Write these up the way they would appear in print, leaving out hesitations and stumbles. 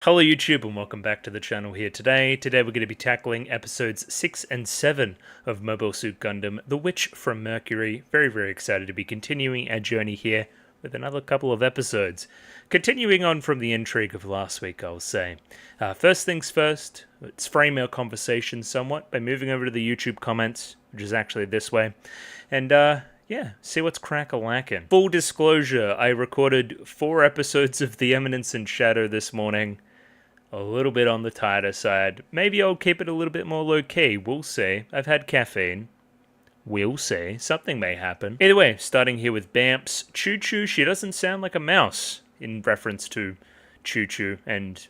Hello YouTube and welcome back to the channel here today. Today we're going to be tackling episodes 6 and 7 of Mobile Suit Gundam, The Witch from Mercury. Very excited to be continuing our journey here with another couple of episodes. Continuing on from the intrigue of last week, I'll say. First things first, let's frame our conversation somewhat by moving over to the YouTube comments, which is actually this way. And yeah, see what's crack-a-lackin'. Full disclosure, I recorded 4 episodes of The Eminence in Shadow this morning. A little bit on the tighter side. Maybe I'll keep it a little bit more low-key. We'll see. I've had caffeine. We'll see. Something may happen. Either way, starting here with Bamps. Choo-choo, she doesn't sound like a mouse, in reference to Choo-choo and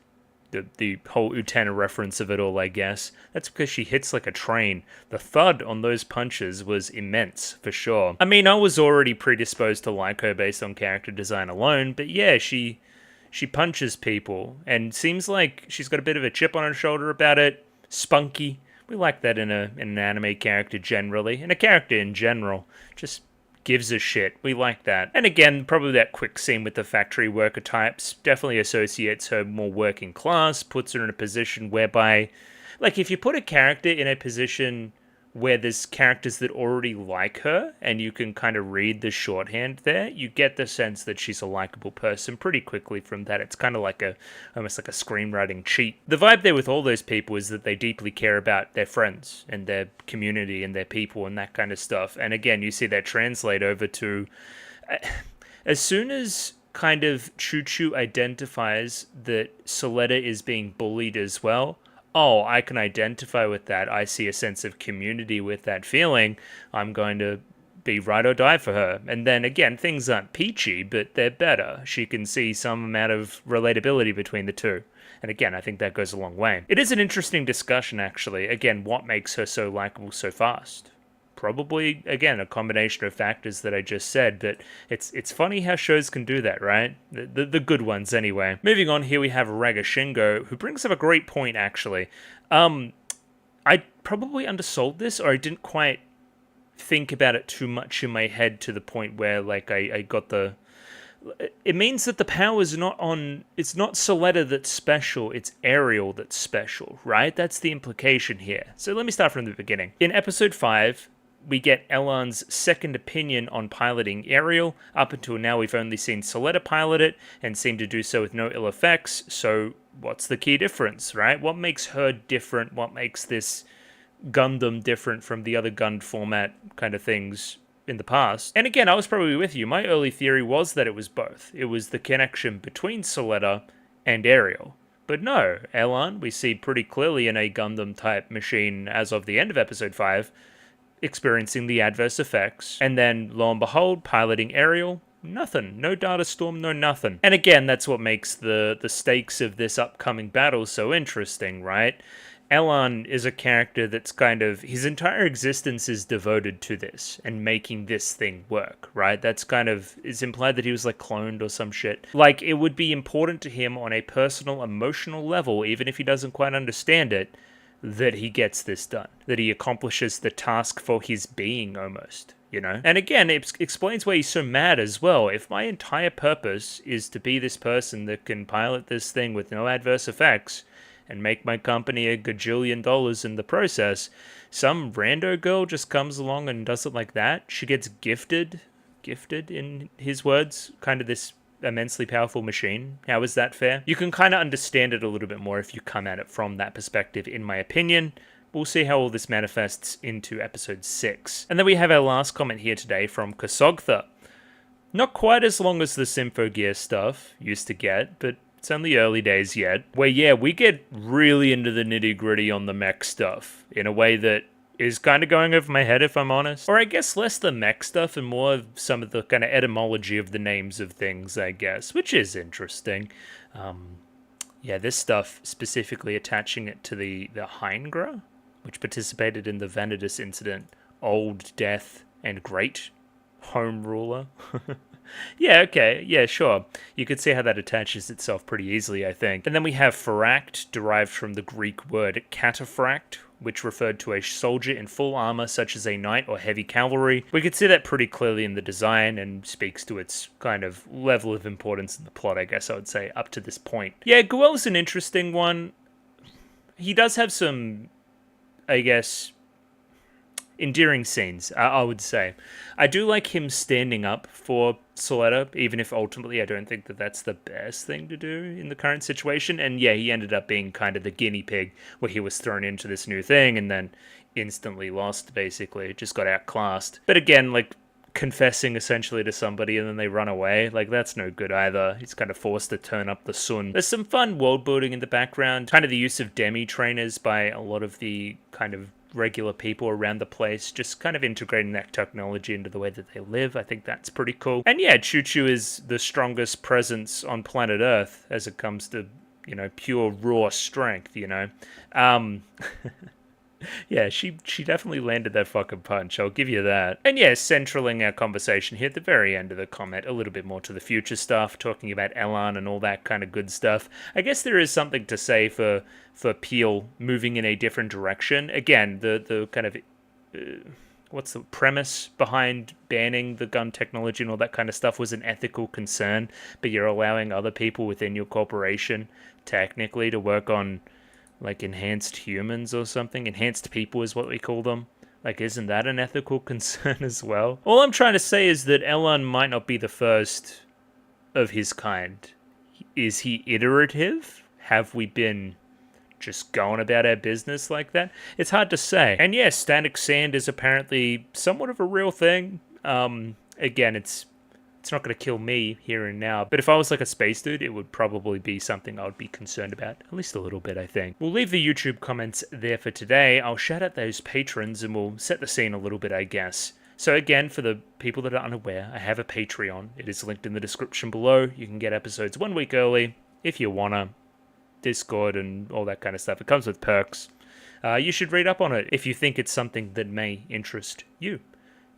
the whole Utena reference of it all, I guess. That's because she hits like a train. The thud on those punches was immense, for sure. I mean, I was already predisposed to like her based on character design alone, but yeah, she punches people, and seems like she's got a bit of a chip on her shoulder about it. Spunky. We like that in an anime character generally, and a character in general. Just gives a shit. We like that. And again, probably that quick scene with the factory worker types definitely associates her more working class, puts her in a position whereby, like, if you put a character in a position where there's characters that already like her, and you can kind of read the shorthand there, you get the sense that she's a likable person pretty quickly from that. It's kind of like almost like a screenwriting cheat. The vibe there with all those people is that they deeply care about their friends and their community and their people and that kind of stuff. And again, you see that translate over to, as soon as kind of Choo-choo identifies that Soletta is being bullied as well, oh, I can identify with that. I see a sense of community with that feeling. I'm going to be ride or die for her. And then again, things aren't peachy, but they're better. She can see some amount of relatability between the two. And again, I think that goes a long way. It is an interesting discussion, actually. Again, what makes her so likable so fast? Probably, again, a combination of factors that I just said, but it's funny how shows can do that, right? The good ones, anyway. Moving on, here we have Raga Shingo, who brings up a great point, actually. I probably undersold this, or I didn't quite think about it too much in my head to the point where, like, I got the... It means that the power is not on... It's not Soletta that's special, it's Ariel that's special, right? That's the implication here. So let me start from the beginning. In episode 5... we get Elan's second opinion on piloting Ariel. Up until now, we've only seen Soletta pilot it, and seem to do so with no ill effects. So what's the key difference, right? What makes her different? What makes this Gundam different from the other Gund format kind of things in the past? And again, I was probably with you. My early theory was that it was both. It was the connection between Soletta and Ariel. But no, Elan, we see pretty clearly in a Gundam-type machine as of the end of episode 5, experiencing the adverse effects, and then lo and behold, piloting Ariel, nothing, no data storm, no nothing. And again, that's what makes the stakes of this upcoming battle so interesting, right? Elan is a character that's kind of, his entire existence is devoted to this and making this thing work, right? That's kind of, it's implied that he was like cloned or some shit. Like, it would be important to him on a personal, emotional level, even if he doesn't quite understand it, that he gets this done, that he accomplishes the task for his being almost, you know? And again, it explains why he's so mad as well. If my entire purpose is to be this person that can pilot this thing with no adverse effects and make my company $1 gajillion in the process, some rando girl just comes along and does it like that. She gets gifted in his words, kind of this immensely powerful machine. How is that fair? You can kind of understand it a little bit more if you come at it from that perspective, in my opinion. We'll see how all this manifests into episode 6. And then we have our last comment here today from Kasogtha. Not quite as long as the Symphogear stuff used to get, but it's only early days yet. Where, yeah, we get really into the nitty-gritty on the mech stuff in a way that is kind of going over my head, if I'm honest. Or I guess less the mech stuff and more of some of the kind of etymology of the names of things, I guess, which is interesting. Yeah, this stuff specifically attaching it to the Heingra, which participated in the Vanidus incident, Old, Death, and Great Home Ruler. Yeah, okay, yeah, sure. You could see how that attaches itself pretty easily, I think. And then we have phract, derived from the Greek word cataphract, which referred to a soldier in full armor, such as a knight or heavy cavalry. We could see that pretty clearly in the design and speaks to its kind of level of importance in the plot, I guess I would say, up to this point. Yeah, Guel's an interesting one. He does have some, I guess, endearing scenes, I would say. I do like him standing up for Soletta, even if ultimately I don't think that that's the best thing to do in the current situation. And yeah, he ended up being kind of the guinea pig where he was thrown into this new thing and then instantly lost, basically. Just got outclassed. But again, like, confessing essentially to somebody and then they run away, like, that's no good either. He's kind of forced to turn up the sun. There's some fun world building in the background, kind of the use of demi trainers by a lot of the kind of regular people around the place, just kind of integrating that technology into the way that they live. I think that's pretty cool. And yeah, Choo Choo is the strongest presence on planet Earth as it comes to, you know, pure raw strength, you know. Yeah, she definitely landed that fucking punch, I'll give you that. And yeah, centraling our conversation here at the very end of the comment, a little bit more to the future stuff, talking about Elan and all that kind of good stuff. I guess there is something to say for Peel moving in a different direction. Again, the kind of... what's the premise behind banning the gun technology and all that kind of stuff was an ethical concern, but you're allowing other people within your corporation, technically, to work on, like, enhanced humans or something. Enhanced people is what we call them. Like, isn't that an ethical concern as well? All I'm trying to say is that Elan might not be the first of his kind. Is he iterative? Have we been just going about our business like that? It's hard to say. And yes, static sand is apparently somewhat of a real thing. Again, it's not going to kill me here and now, but if I was like a space dude, it would probably be something I would be concerned about, at least a little bit, I think. We'll leave the YouTube comments there for today. I'll shout out those patrons and we'll set the scene a little bit, I guess. So again, for the people that are unaware, I have a Patreon. It is linked in the description below. You can get episodes 1 week early if you wanna. Discord and all that kind of stuff. It comes with perks. You should read up on it if you think it's something that may interest you.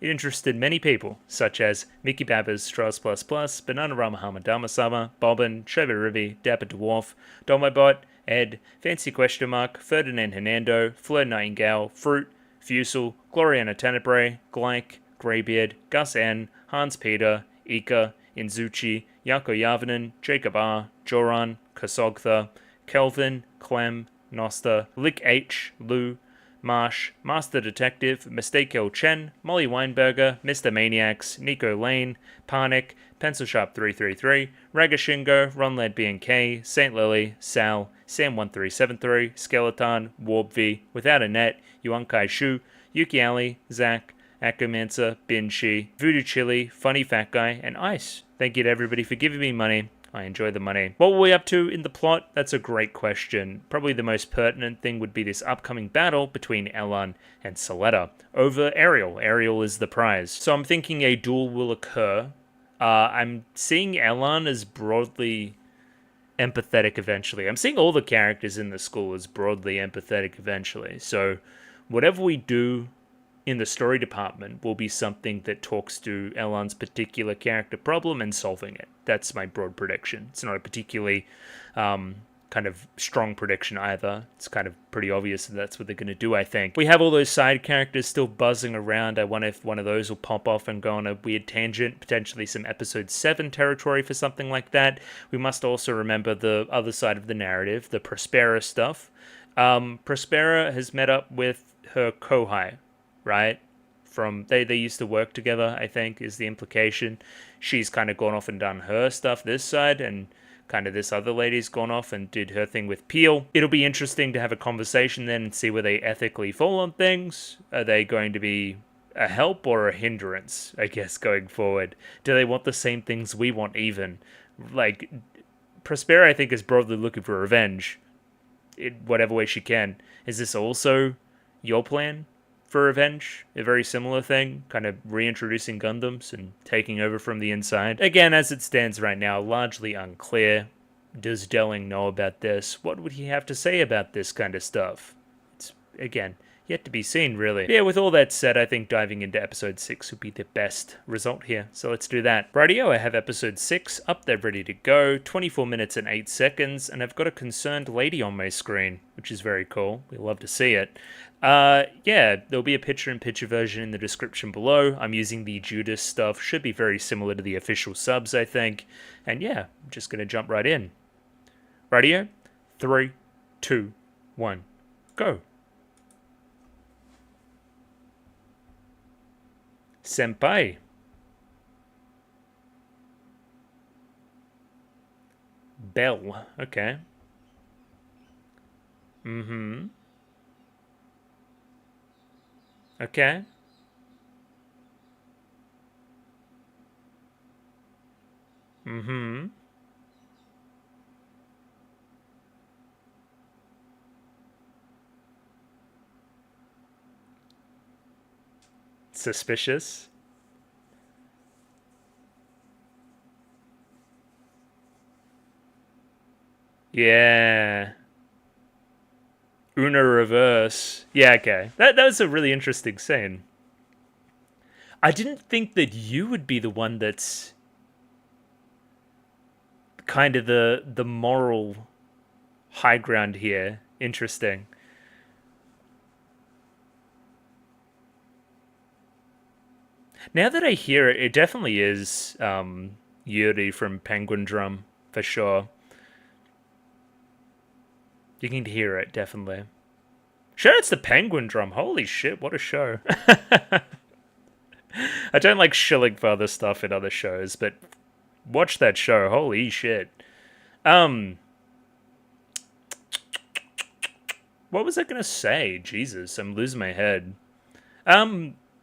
It interested many people, such as Mickey Babbers, Strauss++, Bananarama Hamadamasama, Bobbin, Shoba Ruby, Dapper Dwarf, Dolmobot, Ed, Fancy Question Mark, Ferdinand Hernando, Fleur Nightingale, Fruit, Fusel, Gloriana Tenebrae, Glyke, Greybeard, Gus N, Hans Peter, Ika, Inzuchi, Yako Yavanen, Jacob R, Joran, Kasogtha, Kelvin, Clem, Nosta, Lick H, Lou, Marsh, Master Detective, Mistake Chen, Molly Weinberger, Mr. Maniacs, Nico Lane, Parnick, Pencil Sharp 333, Ragashingo, Ronlad BNK, Saint Lily, Sal, Sam1373, Skeleton, Warb Without a Net, Yuankai Shu, Yuki Ali, Zach, Akamancer, Binshi, Voodoo Chili, Funny Fat Guy, and Ice. Thank you to everybody for giving me money. I enjoy the money. What were we up to in the plot? That's a great question. Probably the most pertinent thing would be this upcoming battle between Elan and Soletta over Ariel. Ariel is the prize. So I'm thinking a duel will occur. I'm seeing Elan as broadly empathetic eventually. I'm seeing all the characters in the school as broadly empathetic eventually. So whatever we do in the story department will be something that talks to Elan's particular character problem and solving it. That's my broad prediction. It's not a particularly kind of strong prediction either. It's kind of pretty obvious that that's what they're going to do, I think. We have all those side characters still buzzing around. I wonder if one of those will pop off and go on a weird tangent, potentially some episode 7 territory for something like that. We must also remember the other side of the narrative, the Prospera stuff. Prospera has met up with her Kohai, right? From they used to work together, I think, is the implication. She's kind of gone off and done her stuff this side, and kind of this other lady's gone off and did her thing with Peel. It'll be interesting to have a conversation then and see where they ethically fall on things. Are they going to be a help or a hindrance, I guess, going forward? Do they want the same things we want even? Like, Prospera, I think, is broadly looking for revenge in whatever way she can. Is this also your plan for revenge? A very similar thing, kind of reintroducing Gundams and taking over from the inside. Again, as it stands right now, largely unclear. Does Delling know about this? What would he have to say about this kind of stuff? It's, again, Yet to be seen, really. Yeah, with all that said, I think diving into episode 6 would be the best result here. So let's do that. Rightio, I have episode 6 up there ready to go. 24 minutes and 8 seconds, and I've got a concerned lady on my screen, which is very cool. We love to see it. Yeah, there'll be a picture-in-picture version in the description below. I'm using the Judas stuff. Should be very similar to the official subs, I think. And yeah, I'm just going to jump right in. Rightio? 3, 2, 1, go. Senpai. Bell. Okay. Mm-hmm. Okay. Mm-hmm. Suspicious. Yeah. Una reverse. Yeah, okay. That was a really interesting scene. I didn't think that you would be the one that's kind of the moral high ground here. Interesting. Now that I hear it, it definitely is Yuri from Penguindrum, for sure. You can hear it, definitely. Sure, it's the Penguindrum. Holy shit, what a show. I don't like shilling for other stuff in other shows, but watch that show. Holy shit. What was I gonna say? Jesus, I'm losing my head.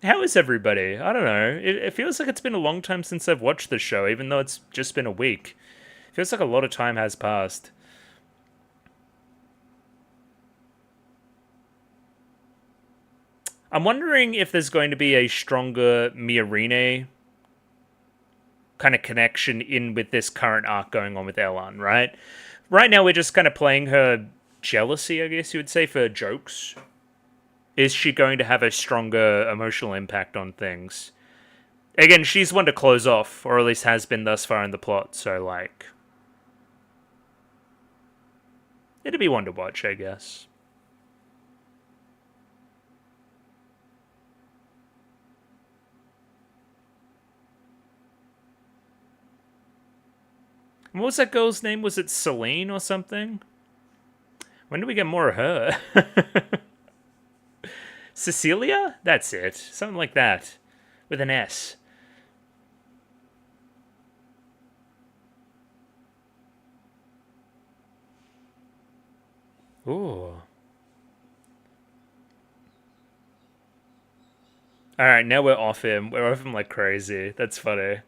How is everybody? I don't know. It feels like it's been a long time since I've watched the show, even though it's just been a week. It feels like a lot of time has passed. I'm wondering if there's going to be a stronger Miorine kind of connection in with this current arc going on with Elan, right? Right now we're just kind of playing her jealousy, I guess you would say, for jokes. Is she going to have a stronger emotional impact on things? Again, she's one to close off, or at least has been thus far in the plot, so, like... it'd be one to watch, I guess. What was that girl's name? Was it Celine or something? When do we get more of her? Cecilia? That's it. Something like that. With an S. Ooh. Alright, now we're off him. We're off him like crazy. That's funny.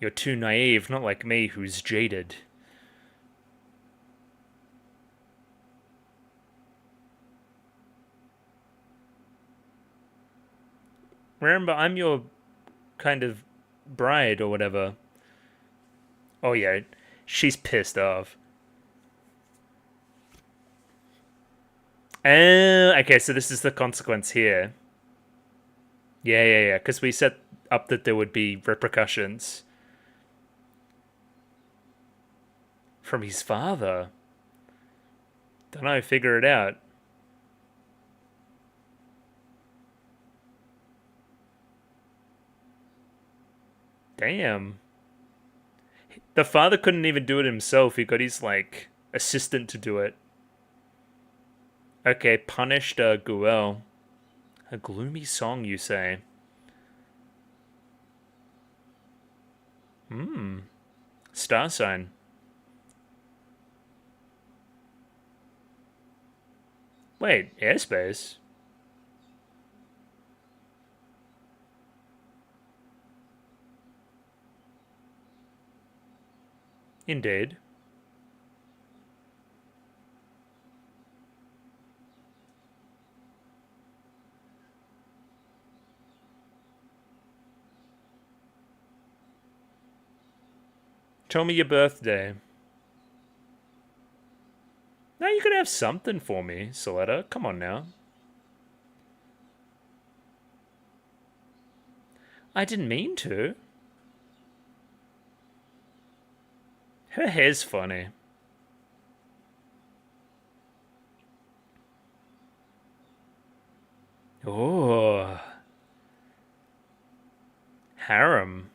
You're too naive, not like me, who's jaded. Remember, I'm your kind of bride or whatever. Oh yeah, she's pissed off. Okay, so this is the consequence here. Yeah, because we set up that there would be repercussions. From his father? Don't know, figure it out. Damn. The father couldn't even do it himself. He got his, like, assistant to do it. Okay, punished Guel. A gloomy song, you say? Star sign. Wait, airspace? Indeed. Tell me your birthday. Now you could have something for me, Soletta. Come on now. I didn't mean to. Her hair's funny. Oh. Harem.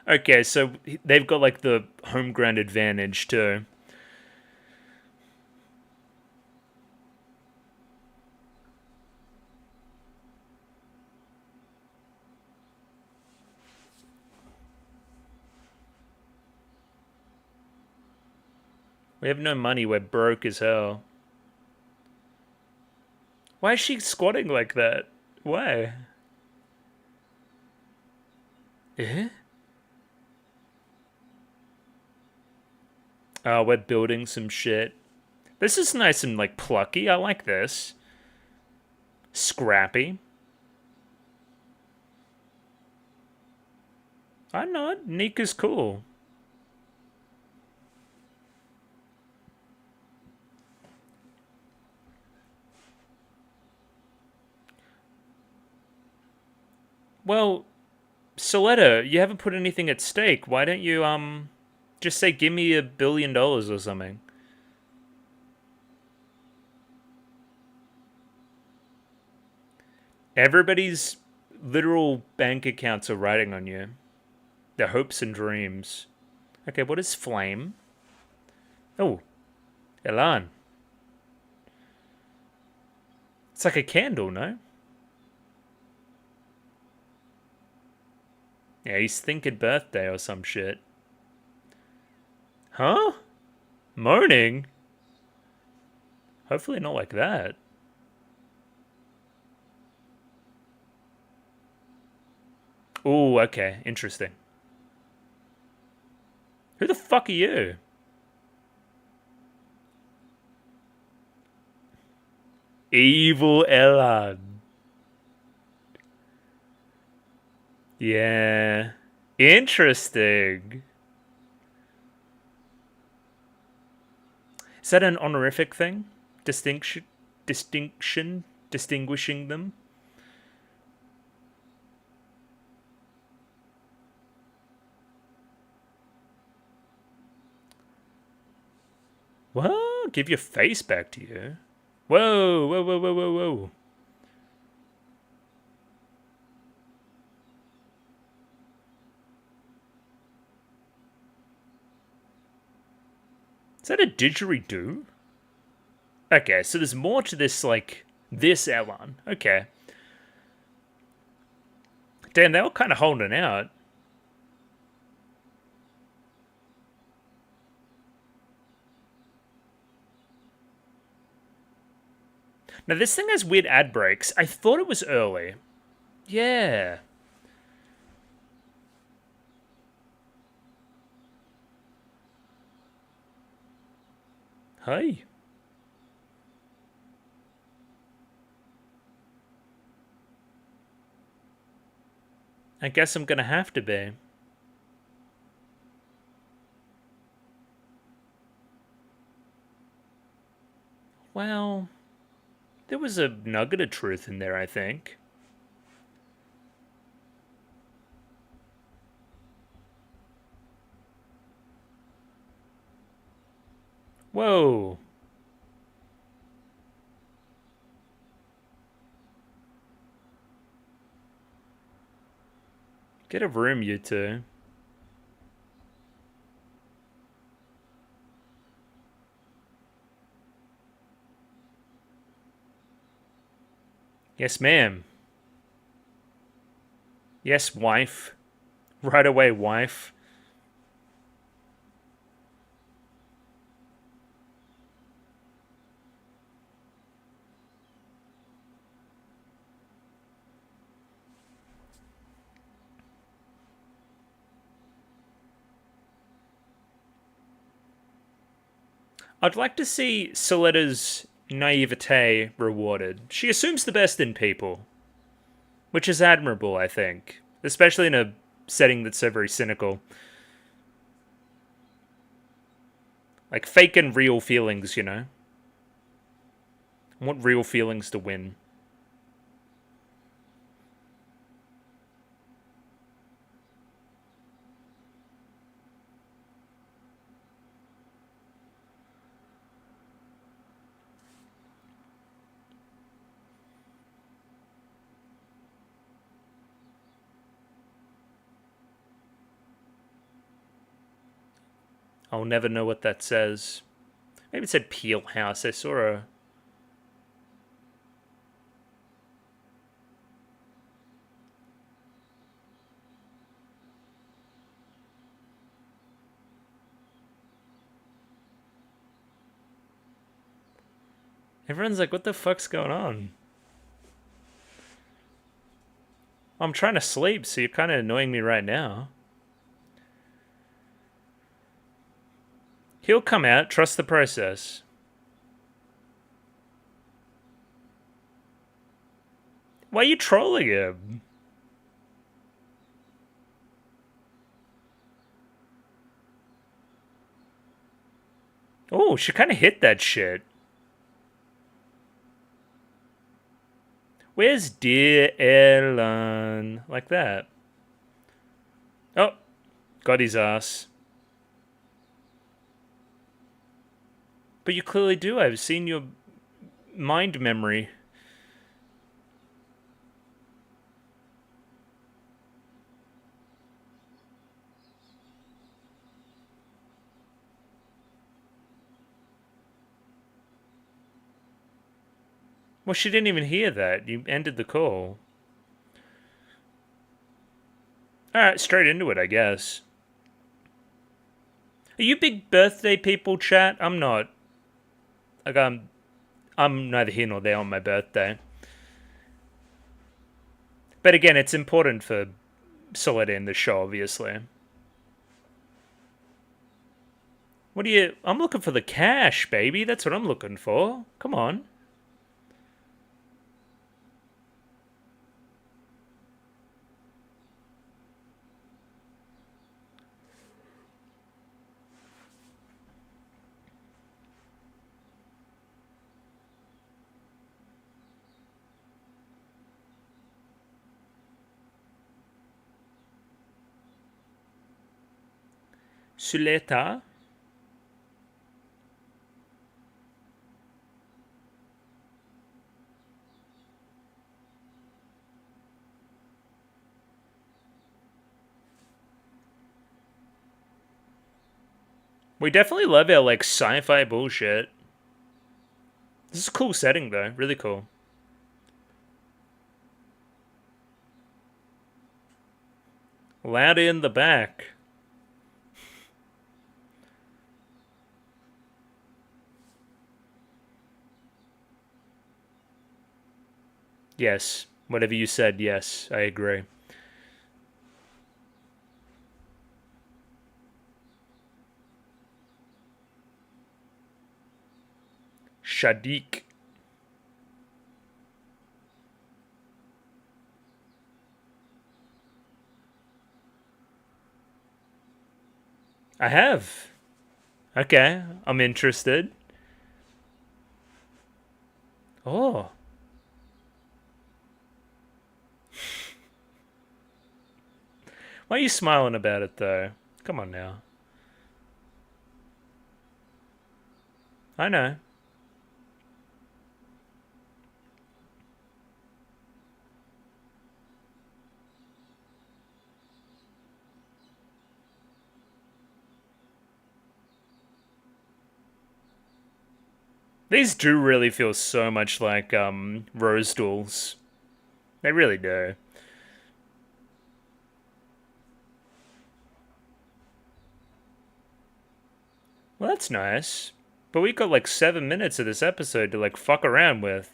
Okay, so they've got like the home ground advantage too. We have no money, we're broke as hell. Why is she squatting like that? Why? Eh? Oh, we're building some shit. This is nice and, like, plucky. I like this. Scrappy. I'm not. Nika's cool. Well, Soletta, you haven't put anything at stake. Why don't you, just say, give me $1 billion or something? Everybody's literal bank accounts are riding on you. Their hopes and dreams. Okay, what is flame? Oh, Elan. It's like a candle, no? Yeah, he's thinking birthday or some shit. Huh? Moaning? Hopefully not like that. Ooh, okay, interesting. Who the fuck are you? Evil Elan. Yeah. Interesting. Is that an honorific thing? Distinguishing them? What? Give your face back to you? Whoa, whoa, whoa, whoa, whoa, whoa. Is that a didgeridoo? Okay, so there's more to this, like, this Elan. Okay. Damn, they were kind of holding out. Now, this thing has weird ad breaks. I thought it was early. Yeah. Hey. I guess I'm gonna have to be. Well, there was a nugget of truth in there, I think. Whoa. Get a room, you two. Yes, ma'am. Yes, wife. Right away, wife. I'd like to see Soletta's naivete rewarded. She assumes the best in people, which is admirable, I think, especially in a setting that's so very cynical. Like fake and real feelings, you know? I want real feelings to win. I'll never know what that says. Maybe it said Peel House. I saw a... Everyone's like, what the fuck's going on? I'm trying to sleep, so you're kind of annoying me right now. He'll come out. Trust the process. Why are you trolling him? Oh, she kind of hit that shit. Where's dear Ellen? Like that. Oh, got his ass. But you clearly do. I've seen your mind memory. Well, she didn't even hear that. You ended the call. Alright, straight into it, I guess. Are you big birthday people, chat? I'm not. Like, I'm neither here nor there on my birthday. But again, it's important for solidity in the show, obviously. What do you... I'm looking for the cash, baby. That's what I'm looking for. Come on. Suleta. We definitely love our, like, sci-fi bullshit. This is a cool setting, though. Really cool. Loud in the back. Yes. Whatever you said, yes. I agree. Shadik. I have. Okay, I'm interested. Oh. Why are you smiling about it, though? Come on now. I know. These do really feel so much like, rose duels. They really do. Well, that's nice. But we got like 7 minutes of this episode to like fuck around with.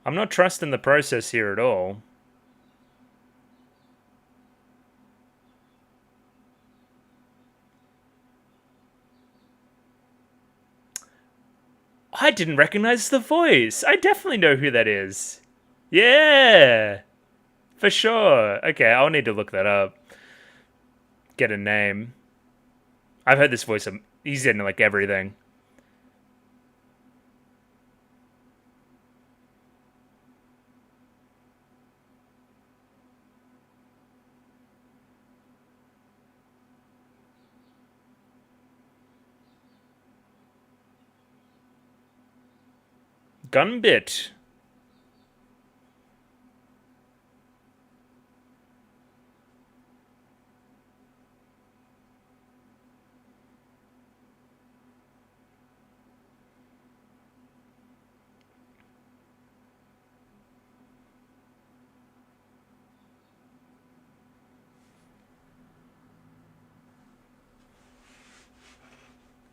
I'm not trusting the process here at all. I didn't recognize the voice. I definitely know who that is. Yeah, for sure. Okay, I'll need to look that up. Get a name. I've heard this voice. He's in like everything. Gunbit.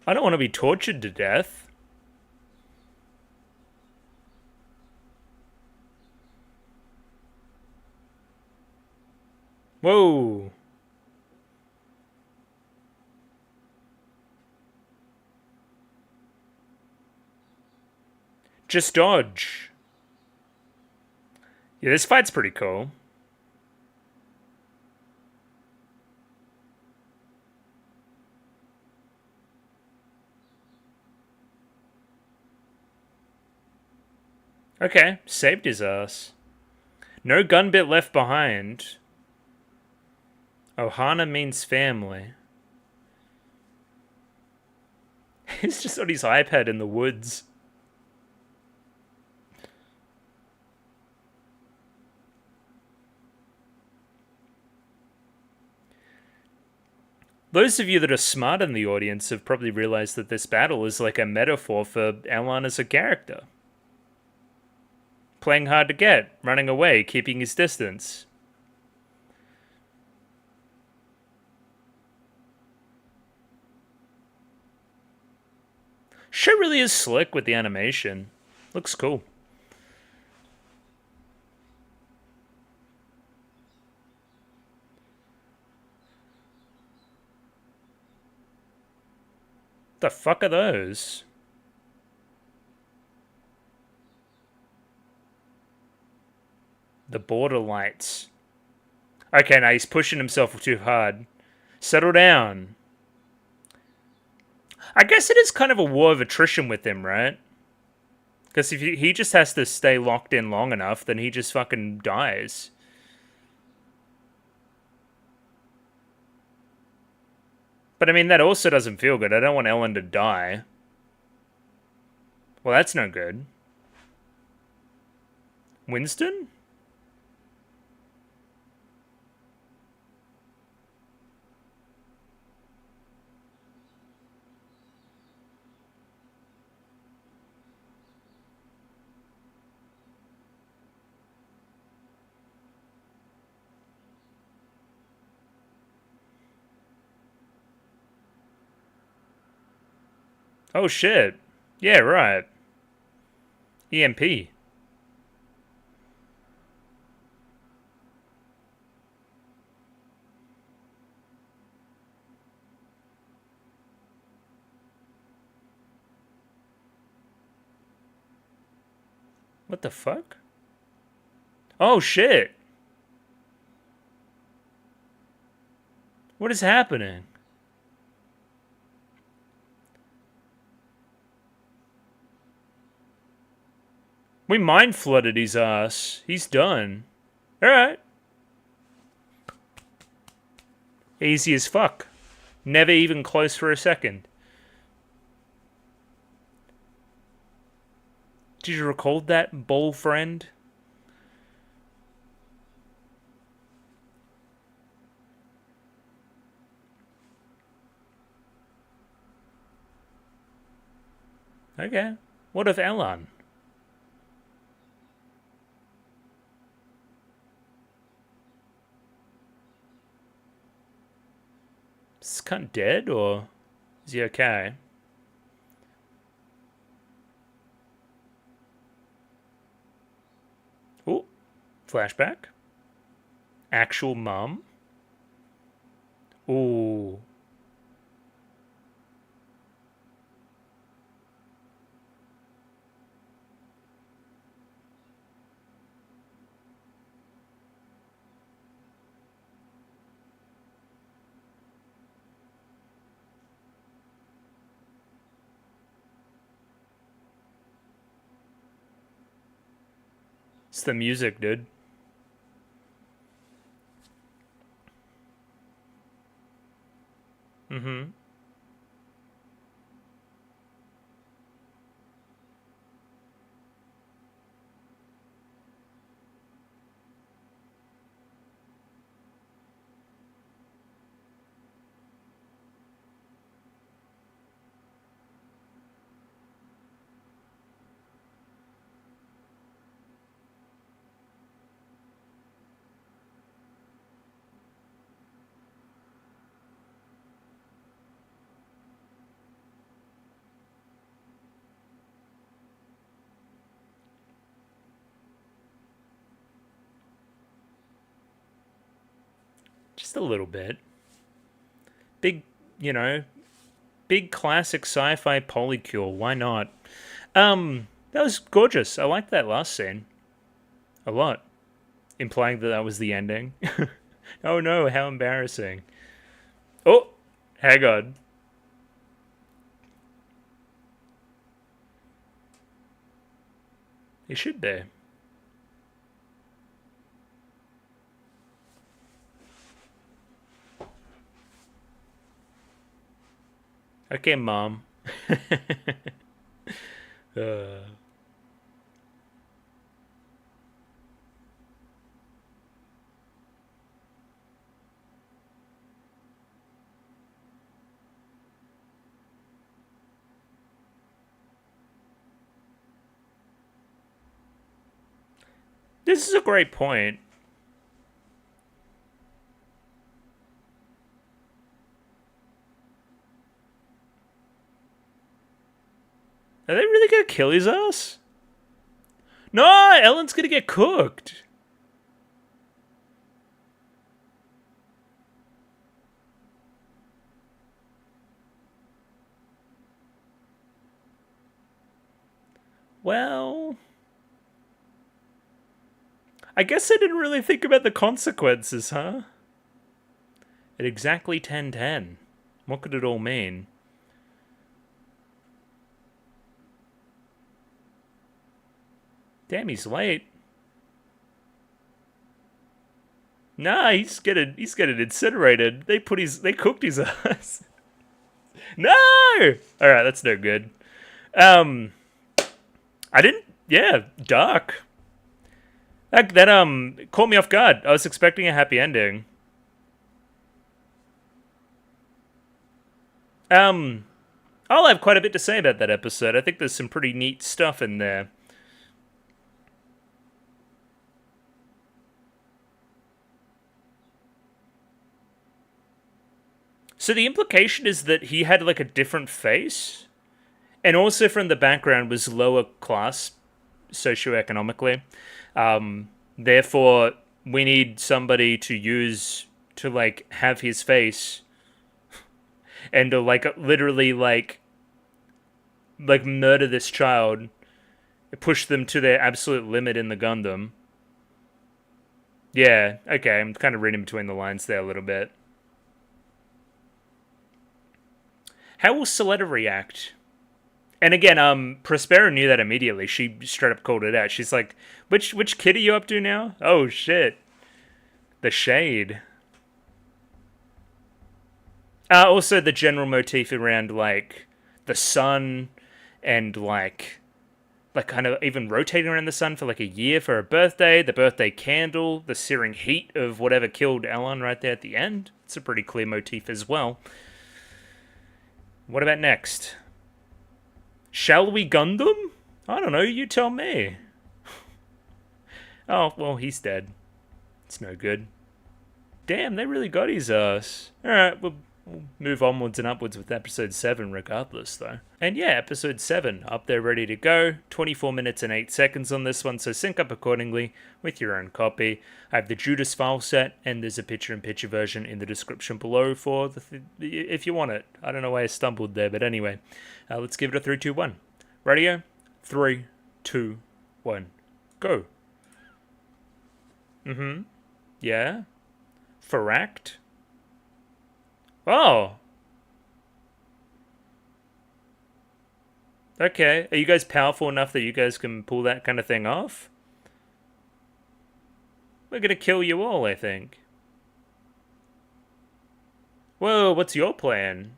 I don't want to be tortured to death. Whoa. Just dodge. Yeah, this fight's pretty cool. Okay, saved his ass. No gunbit left behind. Ohana means family. He's just on his iPad in the woods. Those of you that are smart in the audience have probably realized that this battle is like a metaphor for Alan as a character. Playing hard to get, running away, keeping his distance. Show really is slick with the animation. Looks cool. The fuck are those? The border lights. Okay, now he's pushing himself too hard. Settle down. I guess it is kind of a war of attrition with him, right? Because if he just has to stay locked in long enough, then he just fucking dies. But I mean, that also doesn't feel good. I don't want Ellen to die. Well, that's no good. Winston? Oh shit. Yeah, right. EMP. What the fuck? Oh shit. What is happening? We mind flooded his ass. He's done. Alright. Easy as fuck. Never even close for a second. Did you record that, bull friend? Okay. What of Alan? Is this cunt dead, or is he okay? Ooh, flashback. Actual mum. Ooh. It's the music, dude. Mm-hmm. Just a little bit. Big, you know, big classic sci-fi polycule. Why not? That was gorgeous. I liked that last scene a lot, implying that that was the ending. Oh no, how embarrassing. Oh, hang on. It should be. Okay, Mom. uh, this is a great point. Are they really gonna kill his ass? No, Ellen's gonna get cooked. Well, I guess I didn't really think about the consequences, huh? At exactly 10:10. What could it all mean? Damn, he's late. Nah, he's getting incinerated. They cooked his ass. No! Alright, that's no good. Um I didn't yeah, dark. That caught me off guard. I was expecting a happy ending. Um I'll have quite a bit to say about that episode. I think there's some pretty neat stuff in there. So the implication is that he had like a different face, and also from the background was lower class socioeconomically. Therefore, we need somebody to use to like have his face and to like literally like murder this child, push them to their absolute limit in the Gundam. Yeah, okay, I'm kind of reading between the lines there a little bit. How will Soletta react? And again, Prospero knew that immediately. She straight up called it out. She's like, "Which kid are you up to now?" Oh shit, the shade. Also, the general motif around like the sun and like kind of even rotating around the sun for like a year for her birthday. The birthday candle, the searing heat of whatever killed Ellen right there at the end. It's a pretty clear motif as well. What about next? Shall we Gundam? I don't know, you tell me. Oh, well, he's dead. It's no good. Damn, they really got his ass. Alright, we'll move onwards and upwards with episode 7 regardless, though. And yeah, episode 7, up there ready to go. 24 minutes and 8 seconds on this one, so sync up accordingly with your own copy. I have the Judas file set, and there's a picture-in-picture version in the description below for if you want it. I don't know why I stumbled there, but anyway. Let's give it a 3, 2, 1. Radio? 3, 2, 1. Go. Mm-hmm. Yeah? Faract? Oh. Okay. Are you guys powerful enough that you guys can pull that kind of thing off? We're gonna kill you all, I think. Whoa, what's your plan?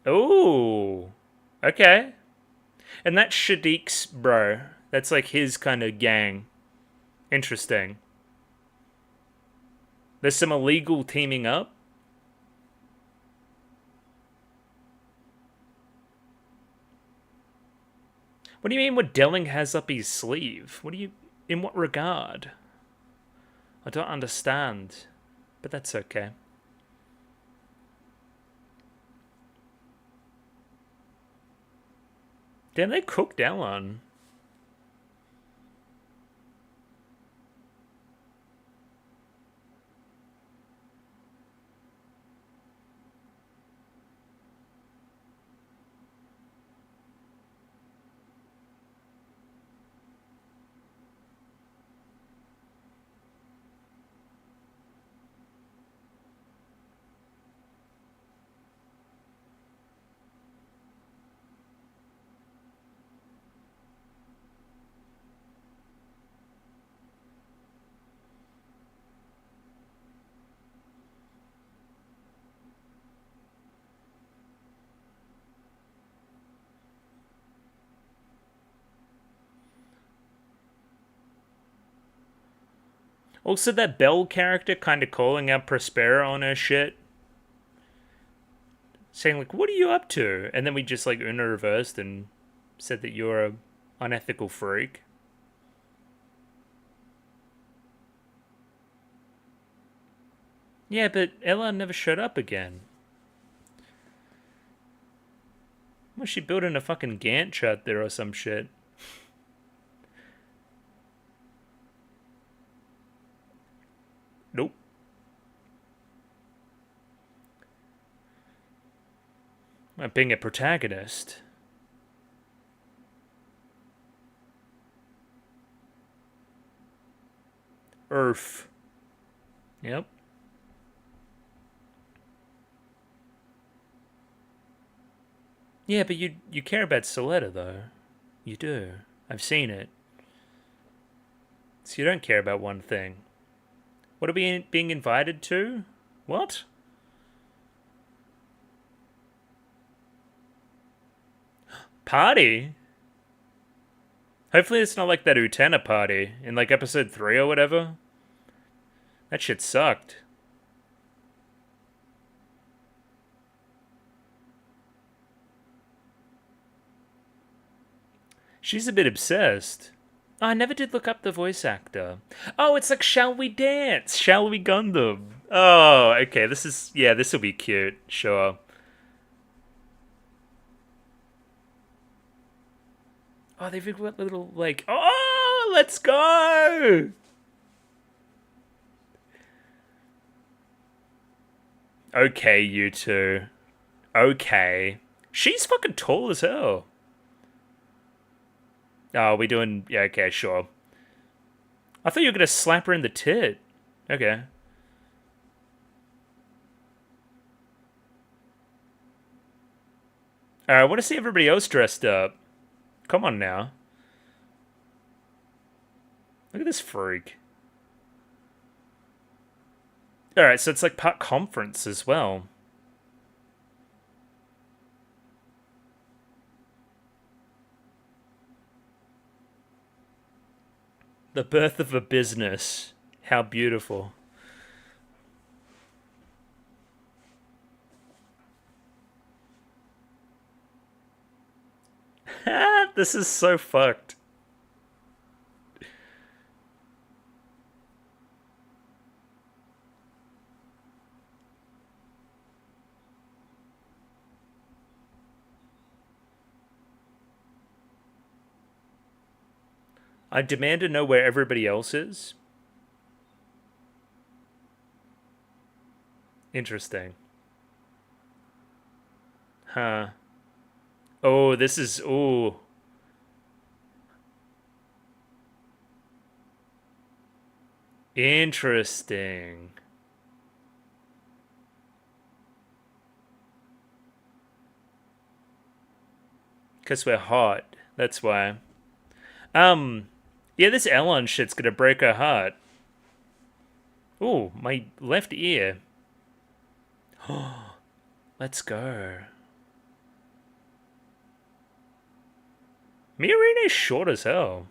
Oh, okay. And that's Shadik's bro. That's like his kind of gang. Interesting. There's some illegal teaming up. What do you mean what Delling has up his sleeve? What do you... In what regard? I don't understand. But that's okay. Damn, they cooked Ellen. Also, that Belle character kind of calling out Prospera on her shit. Saying, like, what are you up to? And then we just, like, Una reversed and said that you're a unethical freak. Yeah, but Ella never showed up again. Was she building a fucking Gantt chart there or some shit? Nope. Being a protagonist. Earth. Yep. Yeah, but you care about Soletta, though. You do. I've seen it. So you don't care about one thing. What are we being invited to? What? Party? Hopefully it's not like that Utena party in like episode 3 or whatever. That shit sucked. She's a bit obsessed. Oh, I never did look up the voice actor. Oh, it's like Shall We Dance? Shall We Gundam? Oh, okay. This is... Yeah, this will be cute. Sure. Oh, they've got little, like... Oh, let's go! Okay, you two. Okay. She's fucking tall as hell. Oh, we doing... Yeah, okay, sure. I thought you were gonna slap her in the tit. Okay. Alright, I want to see everybody else dressed up. Come on now. Look at this freak. Alright, so it's like part conference as well. The birth of a business. How beautiful. This is so fucked. I demand to know where everybody else is. Interesting. Huh. Oh, this is... Ooh. Interesting. Because we're hot. That's why. Yeah, this Elon shit's gonna break her heart. Ooh, my left ear. Let's go. Miorine's short as hell.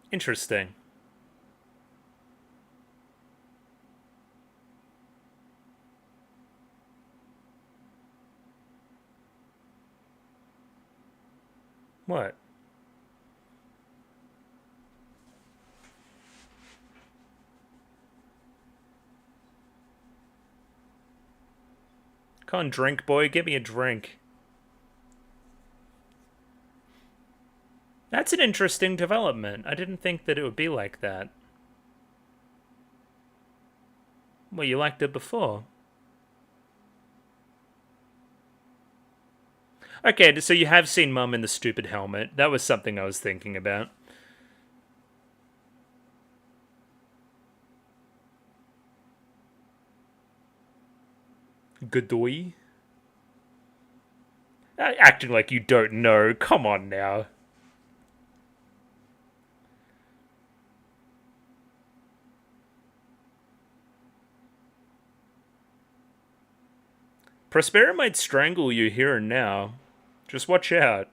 Interesting. What? Come on, drink boy, give me a drink. That's an interesting development. I didn't think that it would be like that. Well, you liked it before. Okay, so you have seen Mum in the stupid helmet. That was something I was thinking about. Godoy? Acting like you don't know. Come on now. Prospera might strangle you here and now. Just watch out.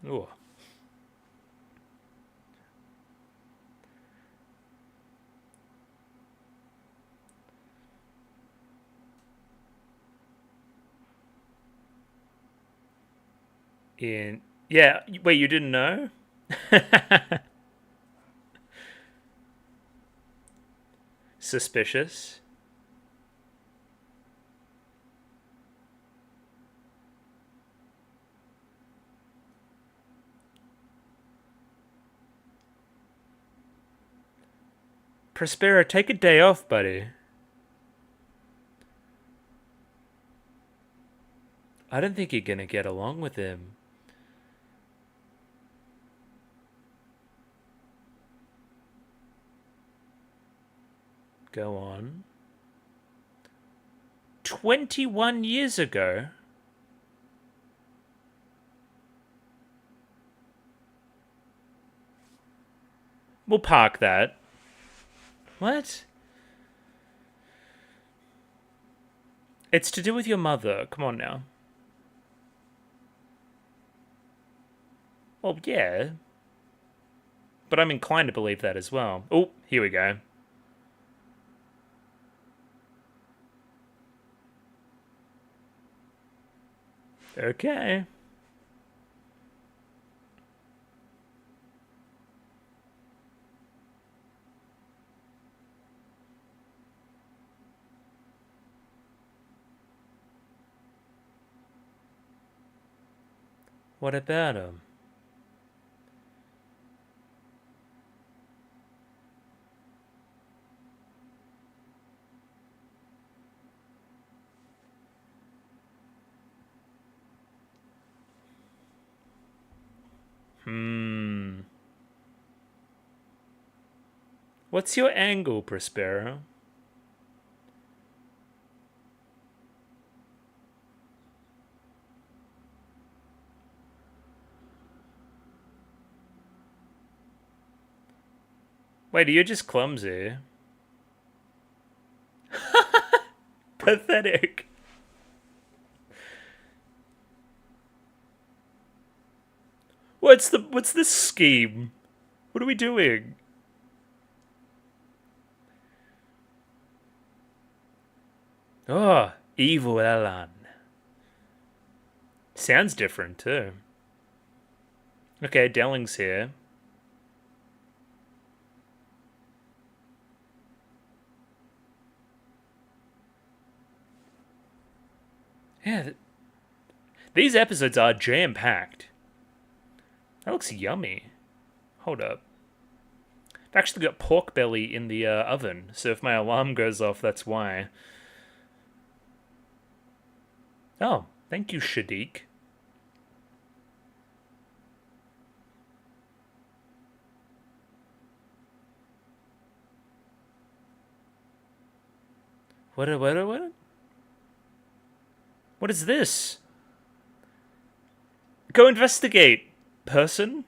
Ooh. Yeah, wait, you didn't know? Suspicious. Prospera, take a day off, buddy. I don't think you're gonna get along with him. Go on. 21 years ago? We'll park that. What? It's to do with your mother. Come on now. Well, yeah. But I'm inclined to believe that as well. Oh, here we go. Okay. What about him? What's your angle, Prospero? Wait, are you just clumsy? Pathetic. What's this scheme? What are we doing? Oh, evil Elan. Sounds different too. Okay, Delling's here. Yeah, these episodes are jam-packed. That looks yummy. Hold up. I've actually got pork belly in the oven, so if my alarm goes off, that's why. Oh, thank you, Shadiq. What? What is this? Go investigate, person.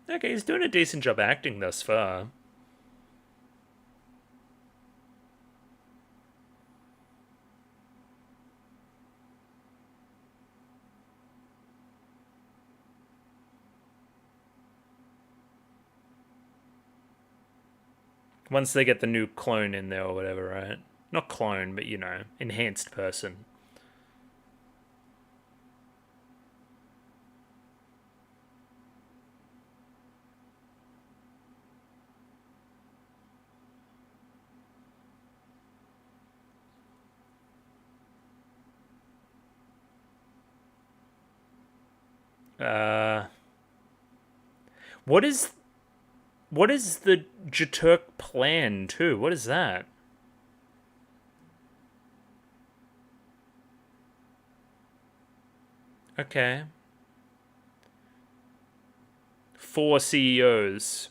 Okay, he's doing a decent job acting thus far. Once they get the new clone in there or whatever, right? Not clone, but you know, enhanced person. Uh, what is the Jaturk plan too? What is that? Okay. 4 CEOs.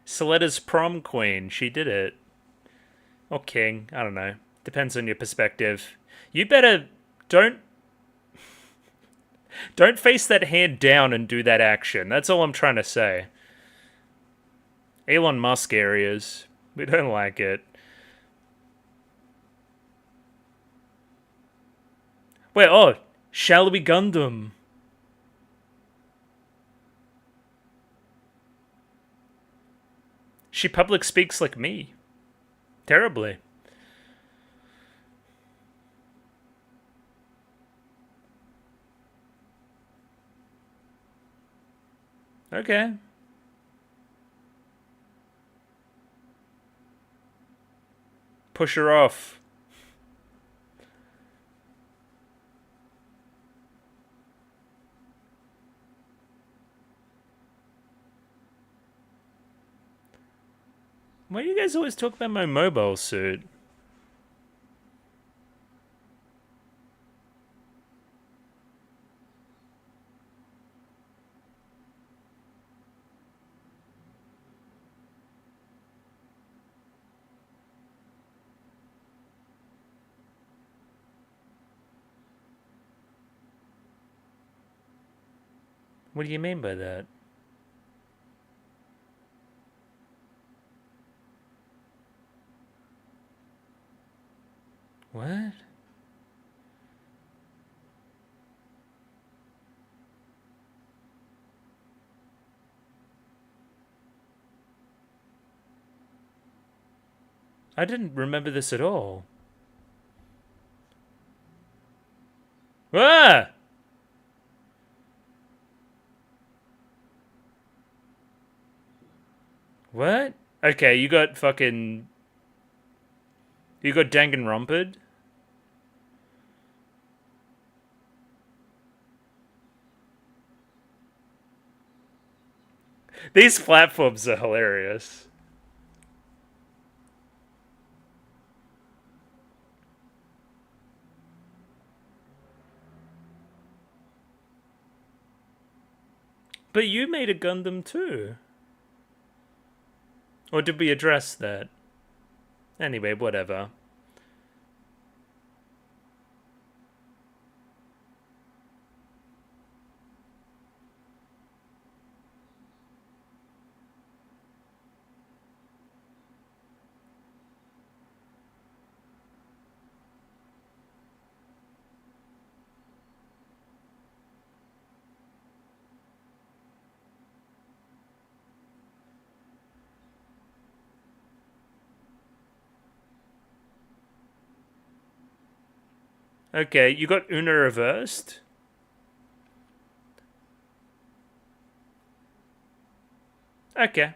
Soletta's prom queen. She did it. Or king. I don't know. Depends on your perspective. You better don't face that hand down and do that action. That's all I'm trying to say. Elon Musk areas. We don't like it. Wait, oh, shall we Gundam? She public speaks like me. Terribly. Okay. Push her off. Why do you guys always talk about my mobile suit? What do you mean by that? What? I didn't remember this at all. Ah! What? Okay, you got fucking... You got Danganronpa'd? These platforms are hilarious. But you made a Gundam too. Or did we address that? Anyway, whatever. Okay, you got Una reversed. Okay.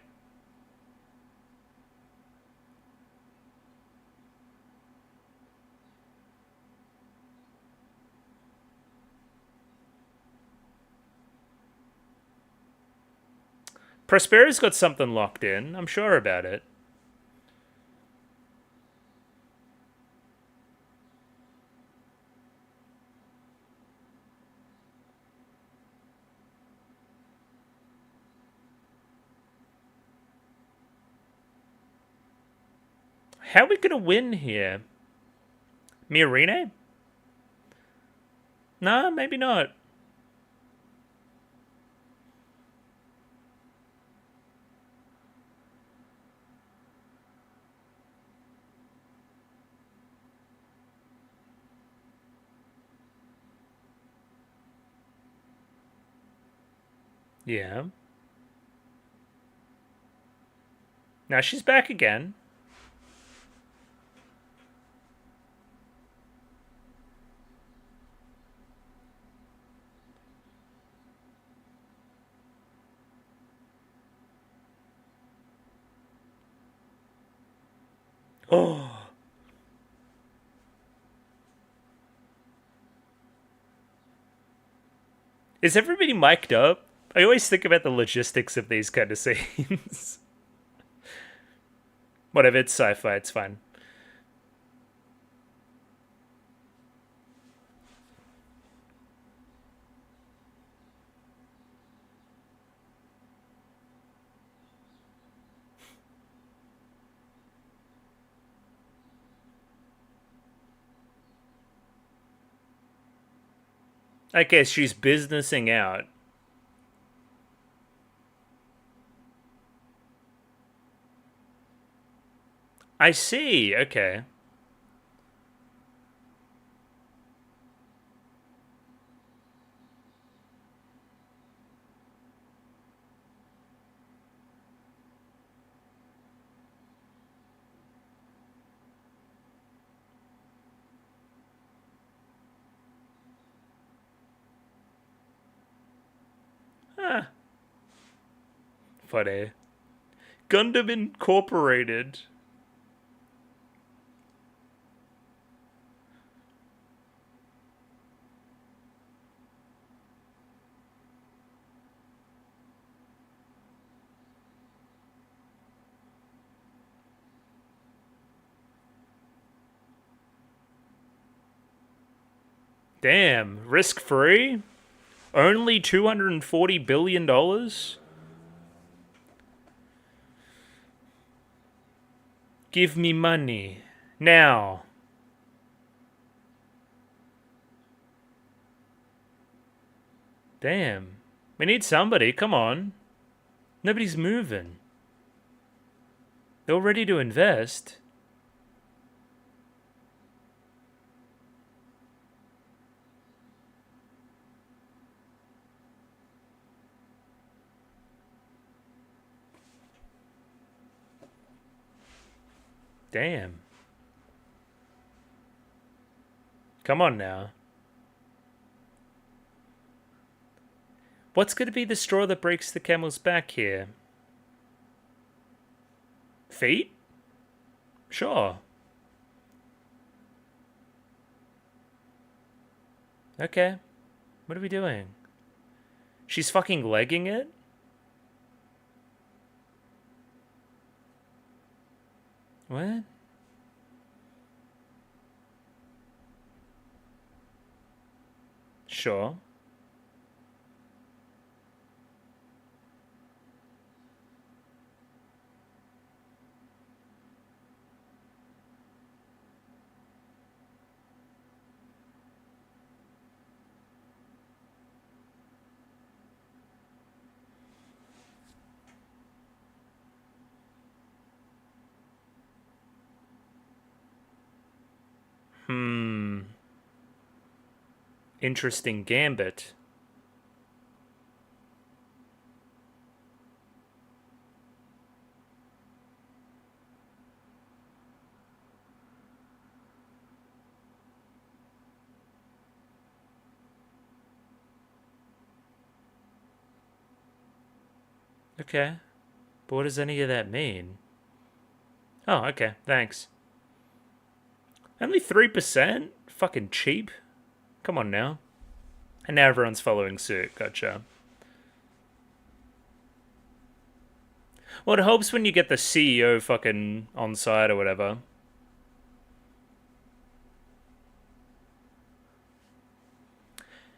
Prospera's got something locked in. I'm sure about it. How are we gonna win here? Miorine? No, maybe not. Yeah. Now she's back again. Oh. Is everybody mic'd up? I always think about the logistics of these kind of scenes. Whatever, it's sci-fi, it's fine. I guess she's businessing out. I see, okay. Ah, funny. Gundam Incorporated. Damn, risk-free? Only $240 billion? Give me money. Now. Damn. We need somebody, come on. Nobody's moving. They're all ready to invest. Damn. Come on now. What's going to be the straw that breaks the camel's back here? Feet? Sure. Okay. What are we doing? She's fucking legging it? What? Sure. Interesting gambit. Okay. But what does any of that mean? Oh, okay. Thanks. Only 3%? Fucking cheap. Come on now. And now everyone's following suit. Gotcha. Well, it helps when you get the CEO fucking on side or whatever.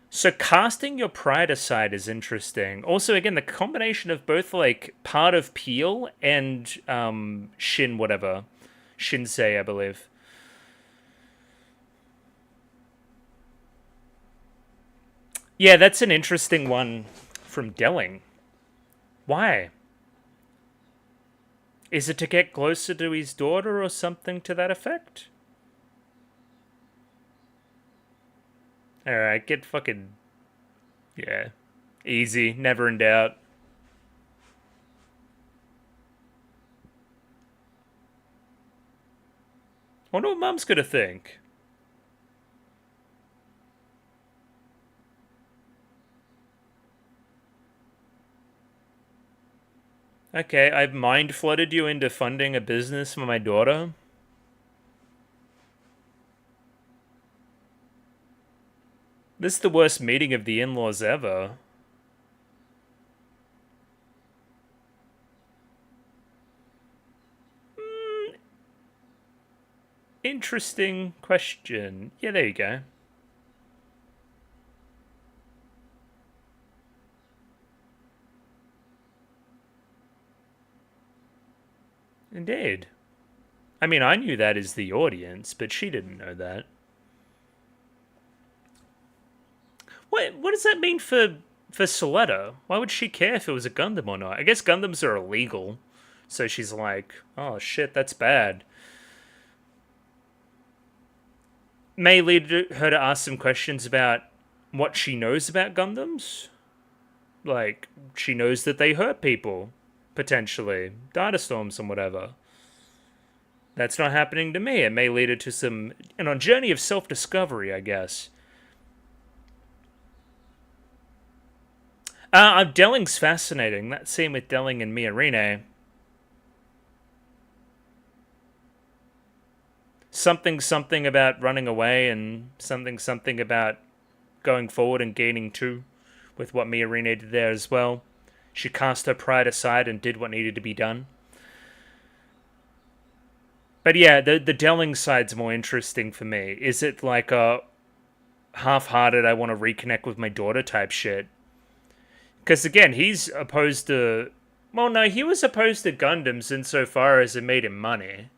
So casting your pride aside is interesting. Also, again, the combination of both like part of Peel and Shin whatever. Shinsei, I believe. Yeah, that's an interesting one from Delling. Why? Is it to get closer to his daughter or something to that effect? Alright, get fucking... Yeah. Easy, never in doubt. Wonder what Mum's gonna think. Okay, I've mind flooded you into funding a business for my daughter. This is the worst meeting of the in-laws ever. Interesting question. Yeah, there you go. Indeed. I mean, I knew that as the audience, but she didn't know that. What does that mean for Soletta? Why would she care if it was a Gundam or not? I guess Gundams are illegal, so she's like, oh shit, that's bad. May lead her to ask some questions about what she knows about Gundams. Like, she knows that they hurt people, potentially. Data storms and whatever. That's not happening to me. It may lead her to some, journey of self-discovery, I guess. Delling's fascinating. That scene with Delling and Miorine. Something about running away and something about going forward and gaining two with what Miorine did there as well. She cast her pride aside and did what needed to be done. But yeah, the Delling side's more interesting for me. Is it like a half-hearted, I want to reconnect with my daughter type shit? Because again, he's opposed to... Well, no, he was opposed to Gundams insofar as it made him money.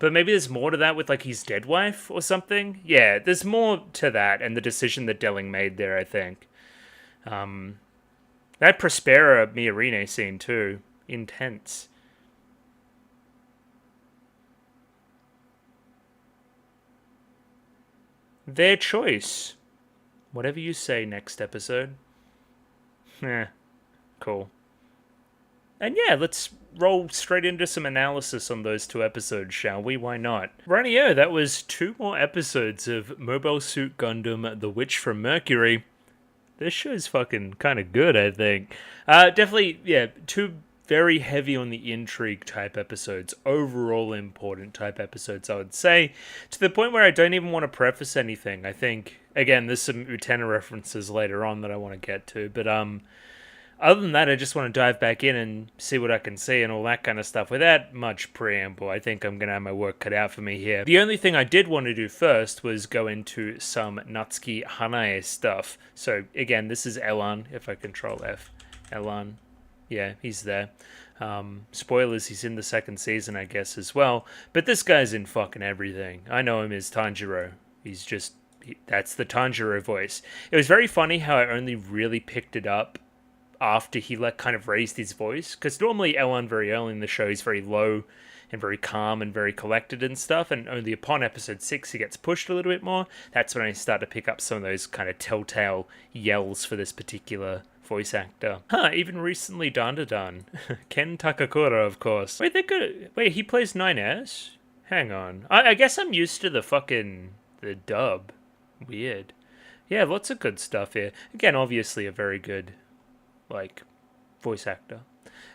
But maybe there's more to that with, like, his dead wife or something? Yeah, there's more to that and the decision that Delling made there, I think. That Prospera Miorine scene, too. Intense. Their choice. Whatever you say next episode. Cool. And yeah, let's roll straight into some analysis on those two episodes, shall we? Why not? Rightio, that was 2 more episodes of Mobile Suit Gundam The Witch from Mercury. This show's fucking kind of good, I think. Definitely, yeah, 2 very heavy on the intrigue type episodes, overall important type episodes, I would say, to the point where I don't even want to preface anything. I think, again, there's some Utena references later on that I want to get to, but other than that, I just want to dive back in and see what I can see and all that kind of stuff without much preamble. I think I'm going to have my work cut out for me here. The only thing I did want to do first was go into some Natsuki Hanae stuff. So again, this is Elan, if I control F. Elan. Yeah, he's there. Spoilers, he's in the 2nd season, I guess, as well. But this guy's in fucking everything. I know him as Tanjiro. He's just... that's the Tanjiro voice. It was very funny how I only really picked it up after he kind of raised his voice. Because normally Elan, very early in the show, he's very low and very calm and very collected and stuff. And only upon episode 6 he gets pushed a little bit more. That's when I start to pick up some of those kind of telltale yells for this particular voice actor. Even recently Dandadan. Ken Takakura, of course. Wait, he plays 9S? Hang on. I guess I'm used to the dub. Weird. Yeah, lots of good stuff here. Again, obviously a very good, like, voice actor.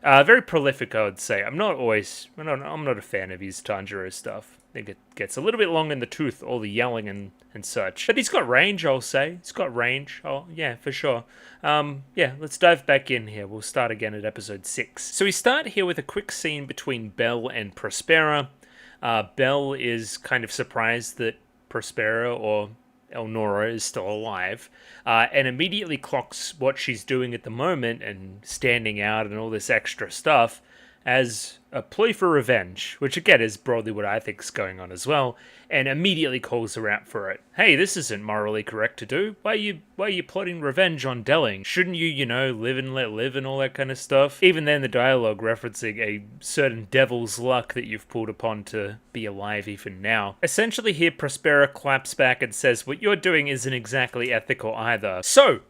Very prolific, I would say. I'm not a fan of his Tanjiro stuff. I think it gets a little bit long in the tooth, all the yelling and such. But he's got range, I'll say. He's got range. Oh, yeah, for sure. Yeah, let's dive back in here. We'll start again at episode 6. So we start here with a quick scene between Belle and Prospera. Belle is kind of surprised that Prospera, or Elnora, is still alive, and immediately clocks what she's doing at the moment and standing out and all this extra stuff as a plea for revenge, which again is broadly what I think is going on as well, and immediately calls her out for it. Hey, this isn't morally correct to do. Why are you plotting revenge on Delling? Shouldn't you, live and let live and all that kind of stuff? Even then, the dialogue referencing a certain devil's luck that you've pulled upon to be alive even now. Essentially here, Prospera claps back and says, what you're doing isn't exactly ethical either. So,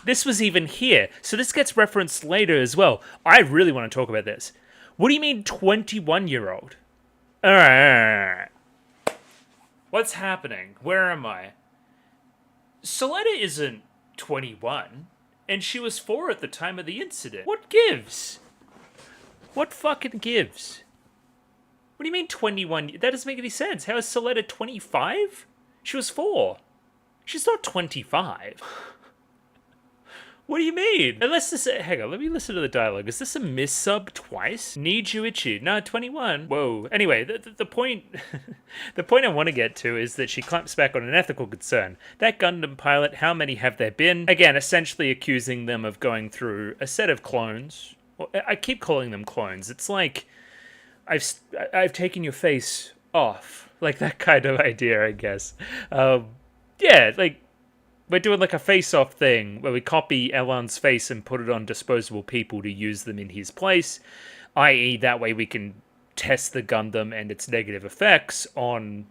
this was even here. So this gets referenced later as well. I really want to talk about this. What do you mean 21-year-old? Alright. What's happening? Where am I? Soletta isn't 21, and she was 4 at the time of the incident. What gives? What fucking gives? What do you mean 21? That doesn't make any sense. How is Soletta 25? She was 4. She's not 25. What do you mean? Unless this... Hang on, let me listen to the dialogue. Is this a miss-sub twice? Nijuichi. No, 21. Whoa. Anyway, the point... the point I want to get to is that she claps back on an ethical concern. That Gundam pilot, how many have there been? Again, essentially accusing them of going through a set of clones. Well, I keep calling them clones. It's like... I've taken your face off. Like that kind of idea, I guess. Yeah, like... We're doing like a face-off thing where we copy Elan's face and put it on disposable people to use them in his place, i.e. that way we can test the Gundam and its negative effects on,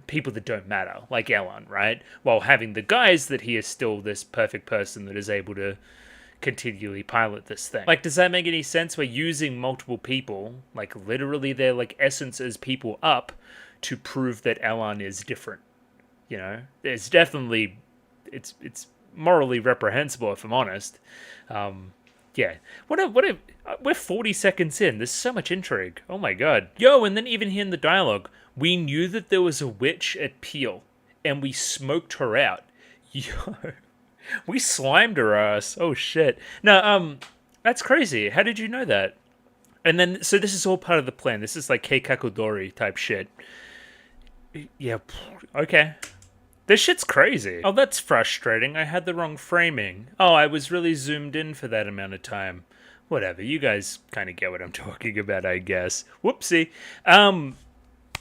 people that don't matter, like Elan, right? While having the guise that he is still this perfect person that is able to continually pilot this thing. Like, does that make any sense? We're using multiple people, like literally their like essence as people up to prove that Elan is different. It's definitely, it's morally reprehensible if I'm honest. Yeah. We're 40 seconds in. There's so much intrigue. Oh my god. Yo, and then even here in the dialogue, we knew that there was a witch at Peel, and we smoked her out. Yo, we slimed her ass. Oh shit. No, that's crazy. How did you know that? And then, so this is all part of the plan. This is like Keikakudori type shit. Yeah, okay. This shit's crazy. Oh, that's frustrating. I had the wrong framing. Oh, I was really zoomed in for that amount of time. Whatever, you guys kind of get what I'm talking about, I guess. Whoopsie.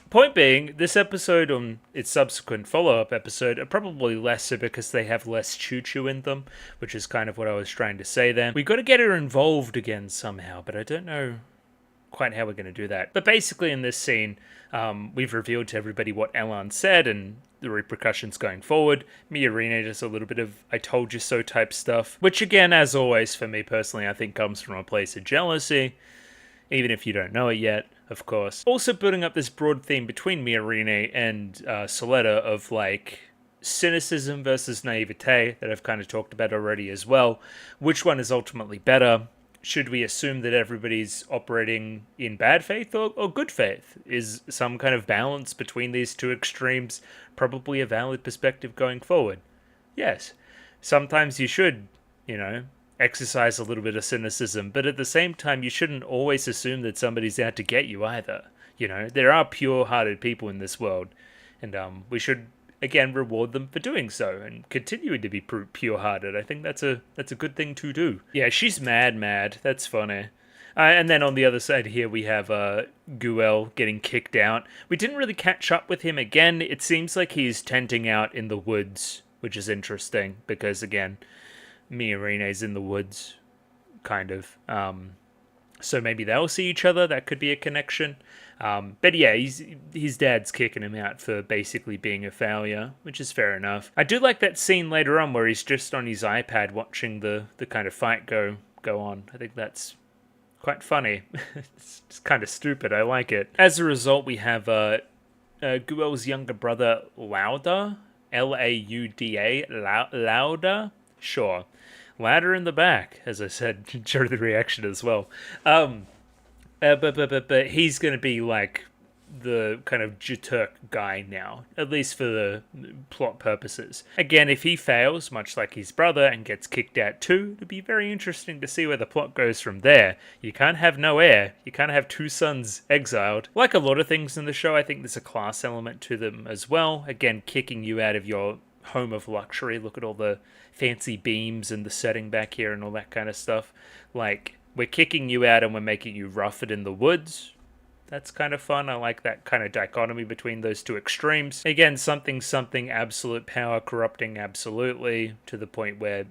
Point being, this episode and its subsequent follow-up episode are probably lesser because they have less choo-choo in them, which is kind of what I was trying to say then. We got to get her involved again somehow, but I don't know quite how we're going to do that. But basically in this scene, we've revealed to everybody what Elan said and the repercussions going forward. Miorine does a little bit of I told you so type stuff, which again, as always, for me personally, I think comes from a place of jealousy, even if you don't know it yet, of course. Also building up this broad theme between Miorine and Soletta of like cynicism versus naivete that I've kind of talked about already as well. Which one is ultimately better? Should we assume that everybody's operating in bad faith or good faith? Is some kind of balance between these two extremes probably a valid perspective going forward? Yes. Sometimes you should, exercise a little bit of cynicism, but at the same time, you shouldn't always assume that somebody's out to get you either. There are pure-hearted people in this world, and we should again reward them for doing so and continuing to be pure-hearted. I think that's a good thing to do. Yeah, she's mad. That's funny. And then on the other side here we have Guel getting kicked out. We didn't really catch up with him again. It seems like he's tenting out in the woods, which is interesting because again, Miorine's in the woods, kind of. So maybe they'll see each other. That could be a connection. But yeah, his dad's kicking him out for basically being a failure, which is fair enough. I do like that scene later on where he's just on his iPad watching the kind of fight go on. I think that's quite funny. It's kind of stupid. I like it. As a result, we have Guel's younger brother, Lauda, Lauda, Lauda? Sure. Ladder in the back, as I said during the reaction as well. But he's going to be like the kind of Juturk guy now, at least for the plot purposes. Again, if he fails, much like his brother, and gets kicked out too, it'd be very interesting to see where the plot goes from there. You can't have no heir. You can't have two sons exiled. Like a lot of things in the show, I think there's a class element to them as well. Again, kicking you out of your home of luxury. Look at all the fancy beams and the setting back here and all that kind of stuff. Like, we're kicking you out and we're making you rough it in the woods. That's kind of fun. I like that kind of dichotomy between those two extremes. Again, something, absolute power corrupting absolutely to the point where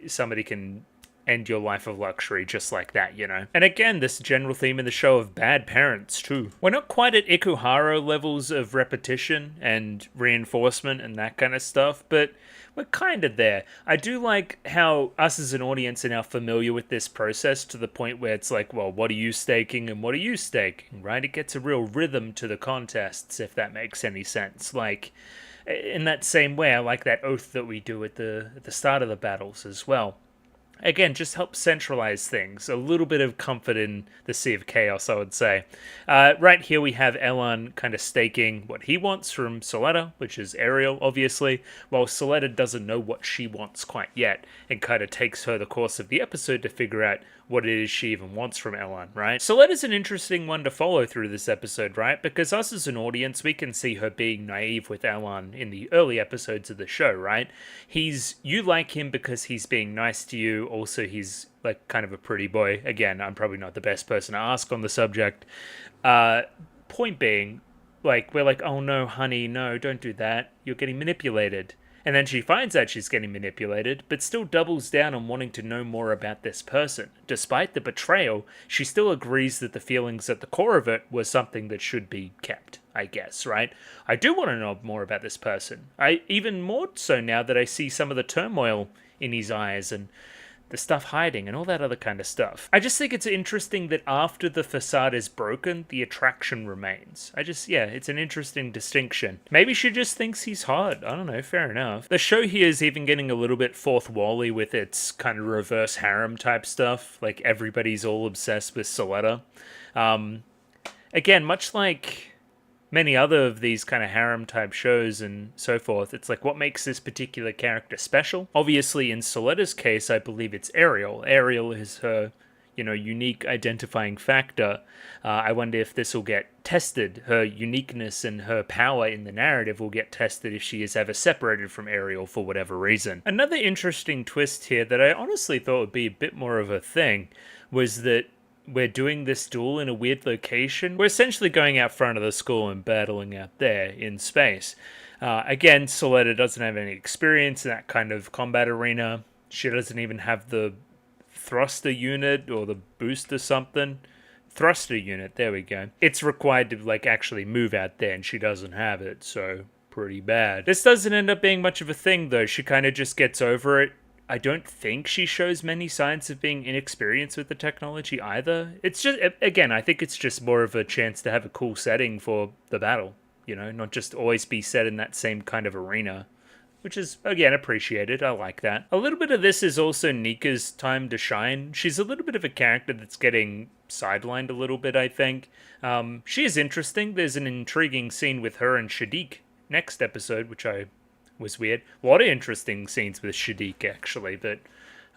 somebody can end your life of luxury just like that, you know? And again, this general theme in the show of bad parents, too. We're not quite at Ikuhara levels of repetition and reinforcement and that kind of stuff, but we're kind of there. I do like how us as an audience are now familiar with this process to the point where it's like, well, what are you staking and what are you staking, right? It gets a real rhythm to the contests, if that makes any sense. Like, in that same way, I like that oath that we do at the start of the battles as well. Again, just helps centralize things. A little bit of comfort in the Sea of Chaos, I would say. Right here we have Elan kind of staking what he wants from Soletta, which is Ariel, obviously, while Soletta doesn't know what she wants quite yet, and kind of takes her the course of the episode to figure out what it is she even wants from Elan, right? Soletta's an interesting one to follow through this episode, right? Because us as an audience, we can see her being naive with Elan in the early episodes of the show, right? You like him because he's being nice to you. Also, he's like kind of a pretty boy. Again, I'm probably not the best person to ask on the subject. Point being, like, we're like, oh no, honey, no, don't do that. You're getting manipulated. And then she finds out she's getting manipulated, but still doubles down on wanting to know more about this person. Despite the betrayal, she still agrees that the feelings at the core of it was something that should be kept, I guess, right? I do want to know more about this person. Even more so now that I see some of the turmoil in his eyes and the stuff hiding and all that other kind of stuff. I just think it's interesting that after the facade is broken, the attraction remains. It's an interesting distinction. Maybe she just thinks he's hot. I don't know, fair enough. The show here is even getting a little bit fourth wall-y with its kind of reverse harem type stuff. Like, everybody's all obsessed with Soletta. Again, much like many other of these kind of harem type shows and so forth, it's like, what makes this particular character special? Obviously, in Soletta's case, I believe it's Ariel. Ariel is her, unique identifying factor. I wonder if this will get tested. Her uniqueness and her power in the narrative will get tested if she is ever separated from Ariel for whatever reason. Another interesting twist here that I honestly thought would be a bit more of a thing was that we're doing this duel in a weird location. We're essentially going out front of the school and battling out there in space. Again, Soletta doesn't have any experience in that kind of combat arena. She doesn't even have the thruster unit or the booster something. Thruster unit, there we go. It's required to actually move out there, and she doesn't have it, so pretty bad. This doesn't end up being much of a thing though. She kind of just gets over it. I don't think she shows many signs of being inexperienced with the technology either. It's just, again, I think it's just more of a chance to have a cool setting for the battle, not just always be set in that same kind of arena, which is, again, appreciated. I like that. A little bit of this is also Nika's time to shine. She's a little bit of a character that's getting sidelined a little bit, I think. She is interesting. There's an intriguing scene with her and Shadiq next episode, which was weird. A lot of interesting scenes with Shadiq, actually, but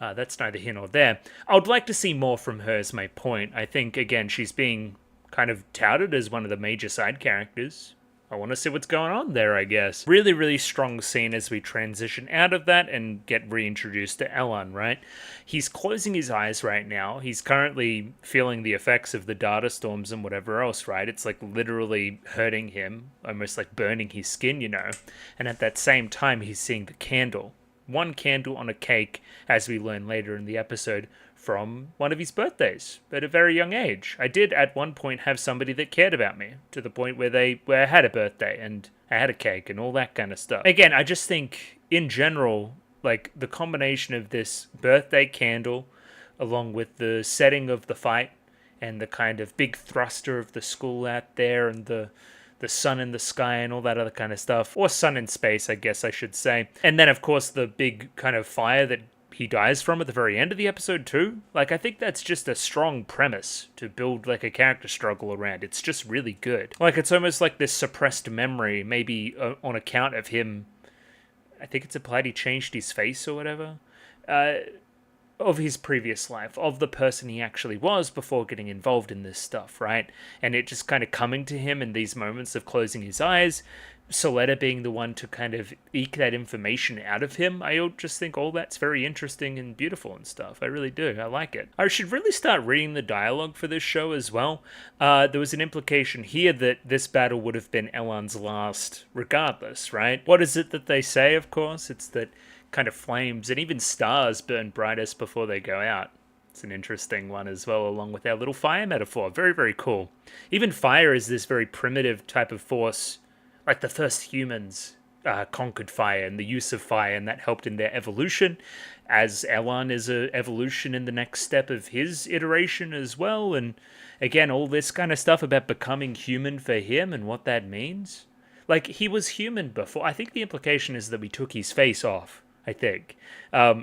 that's neither here nor there. I would like to see more from her, is my point. I think, again, she's being kind of touted as one of the major side characters. I want to see what's going on there, I guess. Really, really strong scene as we transition out of that and get reintroduced to Elan, right? He's closing his eyes right now. He's currently feeling the effects of the data storms and whatever else, right? It's like literally hurting him, almost like burning his skin, And at that same time, he's seeing the candle. One candle on a cake, as we learn later in the episode, from one of his birthdays at a very young age. I did at one point have somebody that cared about me to the point where I had a birthday and I had a cake and all that kind of stuff. Again, I just think in general, like the combination of this birthday candle along with the setting of the fight and the kind of big thruster of the school out there and the the sun in the sky and all that other kind of stuff. Or sun in space, I guess I should say. And then, of course, the big kind of fire that he dies from at the very end of the episode too. Like, I think that's just a strong premise to build like a character struggle around. It's just really good. Like, it's almost like this suppressed memory, maybe on account of him. I think it's implied he changed his face or whatever. Of his previous life, of the person he actually was before getting involved in this stuff, right? And it just kind of coming to him in these moments of closing his eyes, Soletta being the one to kind of eke that information out of him. I just think all that's very interesting and beautiful and stuff. I really do. I like it. I should really start reading the dialogue for this show as well. There was an implication here that this battle would have been Elan's last regardless, right? What is it that they say, of course? It's that kind of flames and even stars burn brightest before they go out. It's an interesting one as well, along with our little fire metaphor. Very, very cool. Even fire is this very primitive type of force, like the first humans conquered fire and the use of fire, and that helped in their evolution, as Elan is an evolution in the next step of his iteration as well. And again, all this kind of stuff about becoming human for him and what that means. Like, he was human before. I think the implication is that we took his face off. I think.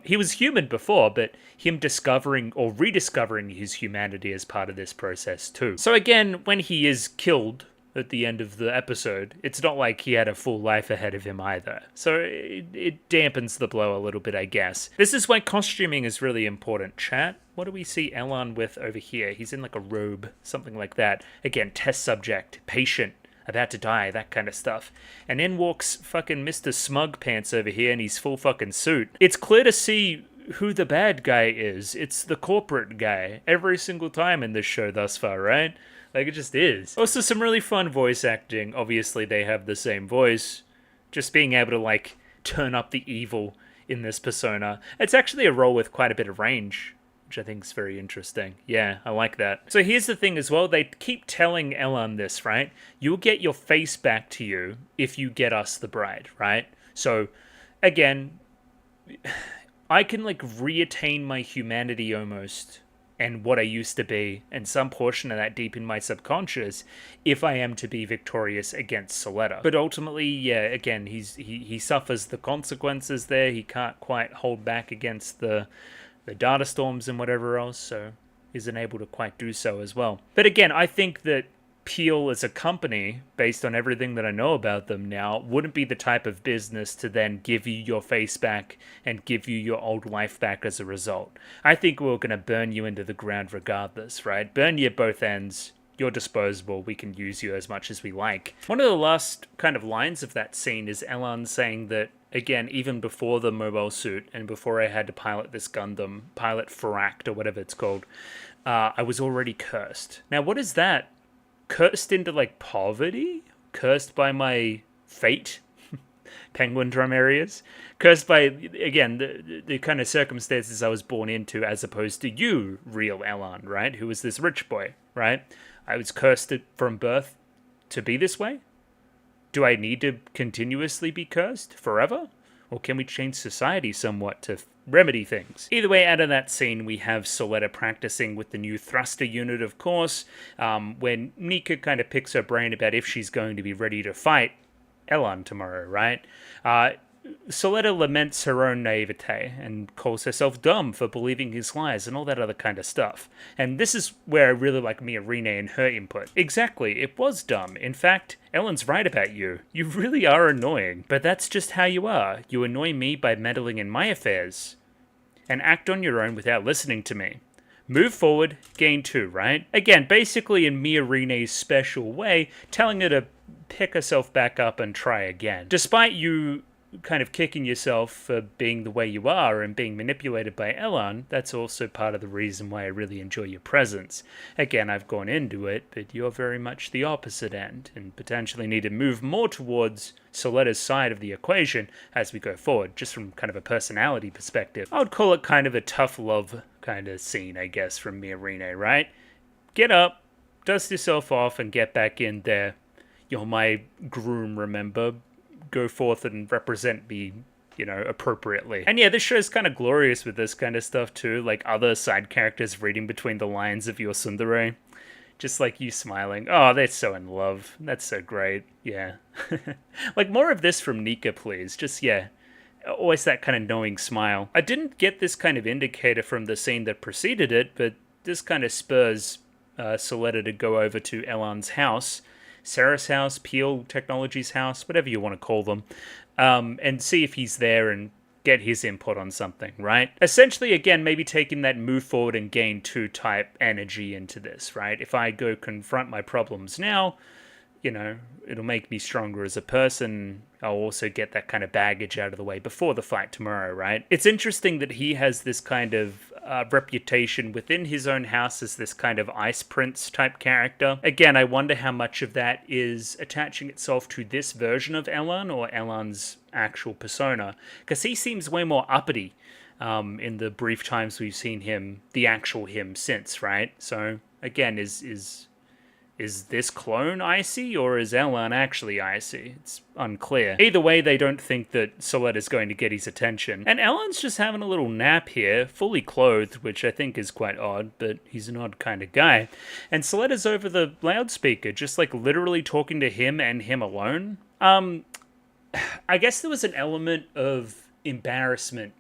He was human before, but him discovering or rediscovering his humanity as part of this process too. So again, when he is killed at the end of the episode, it's not like he had a full life ahead of him either. So it dampens the blow a little bit, I guess. This is why costuming is really important, chat. What do we see Elan with over here? He's in like a robe, something like that. Again, test subject, patient, about to die, that kind of stuff. And in walks fucking Mr. Smug Pants over here in his full fucking suit. It's clear to see who the bad guy is. It's the corporate guy every single time in this show thus far, right? Like, it just is. Also, some really fun voice acting. Obviously, they have the same voice. Just being able to, like, turn up the evil in this persona. It's actually a role with quite a bit of range, which I think is very interesting. Yeah, I like that. So here's the thing as well. They keep telling Elan this, right? You'll get your face back to you if you get us the bride, right? So, again, I can, like, reattain my humanity almost and what I used to be, and some portion of that deep in my subconscious, if I am to be victorious against Soletta. But ultimately, yeah, again, he suffers the consequences there. He can't quite hold back against the data storms and whatever else, so isn't able to quite do so as well. But again, I think that Peel as a company, based on everything that I know about them now, wouldn't be the type of business to then give you your face back and give you your old life back as a result. I think we're going to burn you into the ground regardless, right? Burn you at both ends. You're disposable. We can use you as much as we like. One of the last kind of lines of that scene is Elan saying that, again, even before the mobile suit and before I had to pilot this Gundam, pilot Faract or whatever it's called, I was already cursed. Now, what is that? Cursed into, like, poverty? Cursed by my fate? Penguindrum areas? Cursed by, again, the kind of circumstances I was born into, as opposed to you, real Elan, right? Who was this rich boy, right? I was cursed from birth to be this way? Do I need to continuously be cursed forever? Or can we change society somewhat to remedy things? Either way, out of that scene, we have Soletta practicing with the new thruster unit, of course, when Nika kind of picks her brain about if she's going to be ready to fight Elan tomorrow, right? Soletta laments her own naivete and calls herself dumb for believing his lies and all that other kind of stuff. And this is where I really like Mia Rene and her input. Exactly, it was dumb. In fact, Ellen's right about you. You really are annoying. But that's just how you are. You annoy me by meddling in my affairs and act on your own without listening to me. Move forward, gain 2, right? Again, basically in Mia Rene's special way, telling her to pick herself back up and try again. Despite you kind of kicking yourself for being the way you are and being manipulated by Elan, that's also part of the reason why I really enjoy your presence. Again, I've gone into it, but you're very much the opposite end, and potentially need to move more towards Soletta's side of the equation as we go forward, just from kind of a personality perspective. I would call it kind of a tough love kind of scene, I guess, from Mia Rene, right? Get up, dust yourself off, and get back in there. You're my groom, remember? Go forth and represent me, you know, appropriately. And yeah, this show's kind of glorious with this kind of stuff too, like other side characters reading between the lines of your tsundere. Just like you smiling. Oh, they're so in love. That's so great. Yeah. Like more of this from Nika, please. Just, yeah. Always that kind of knowing smile. I didn't get this kind of indicator from the scene that preceded it, but this kind of spurs Soletta to go over to Elan's house, Sarah's house, Peel Technologies' house, whatever you want to call them, and see if he's there and get his input on something, right? Essentially, again, maybe taking that move forward and gain 2 type energy into this, right? If I go confront my problems now, you know, it'll make me stronger as a person. I'll also get that kind of baggage out of the way before the fight tomorrow, right? It's interesting that he has this kind of reputation within his own house as this kind of ice prince type character. Again, I wonder how much of that is attaching itself to this version of Elan or Elan's actual persona, because he seems way more uppity in the brief times we've seen him, the actual him since, right? So again, is this clone icy, or is Elan actually icy? It's unclear. Either way, they don't think that Soletta's going to get his attention. And Elan's just having a little nap here, fully clothed, which I think is quite odd, but he's an odd kind of guy. And Soletta's over the loudspeaker, just like literally talking to him and him alone. I guess there was an element of embarrassment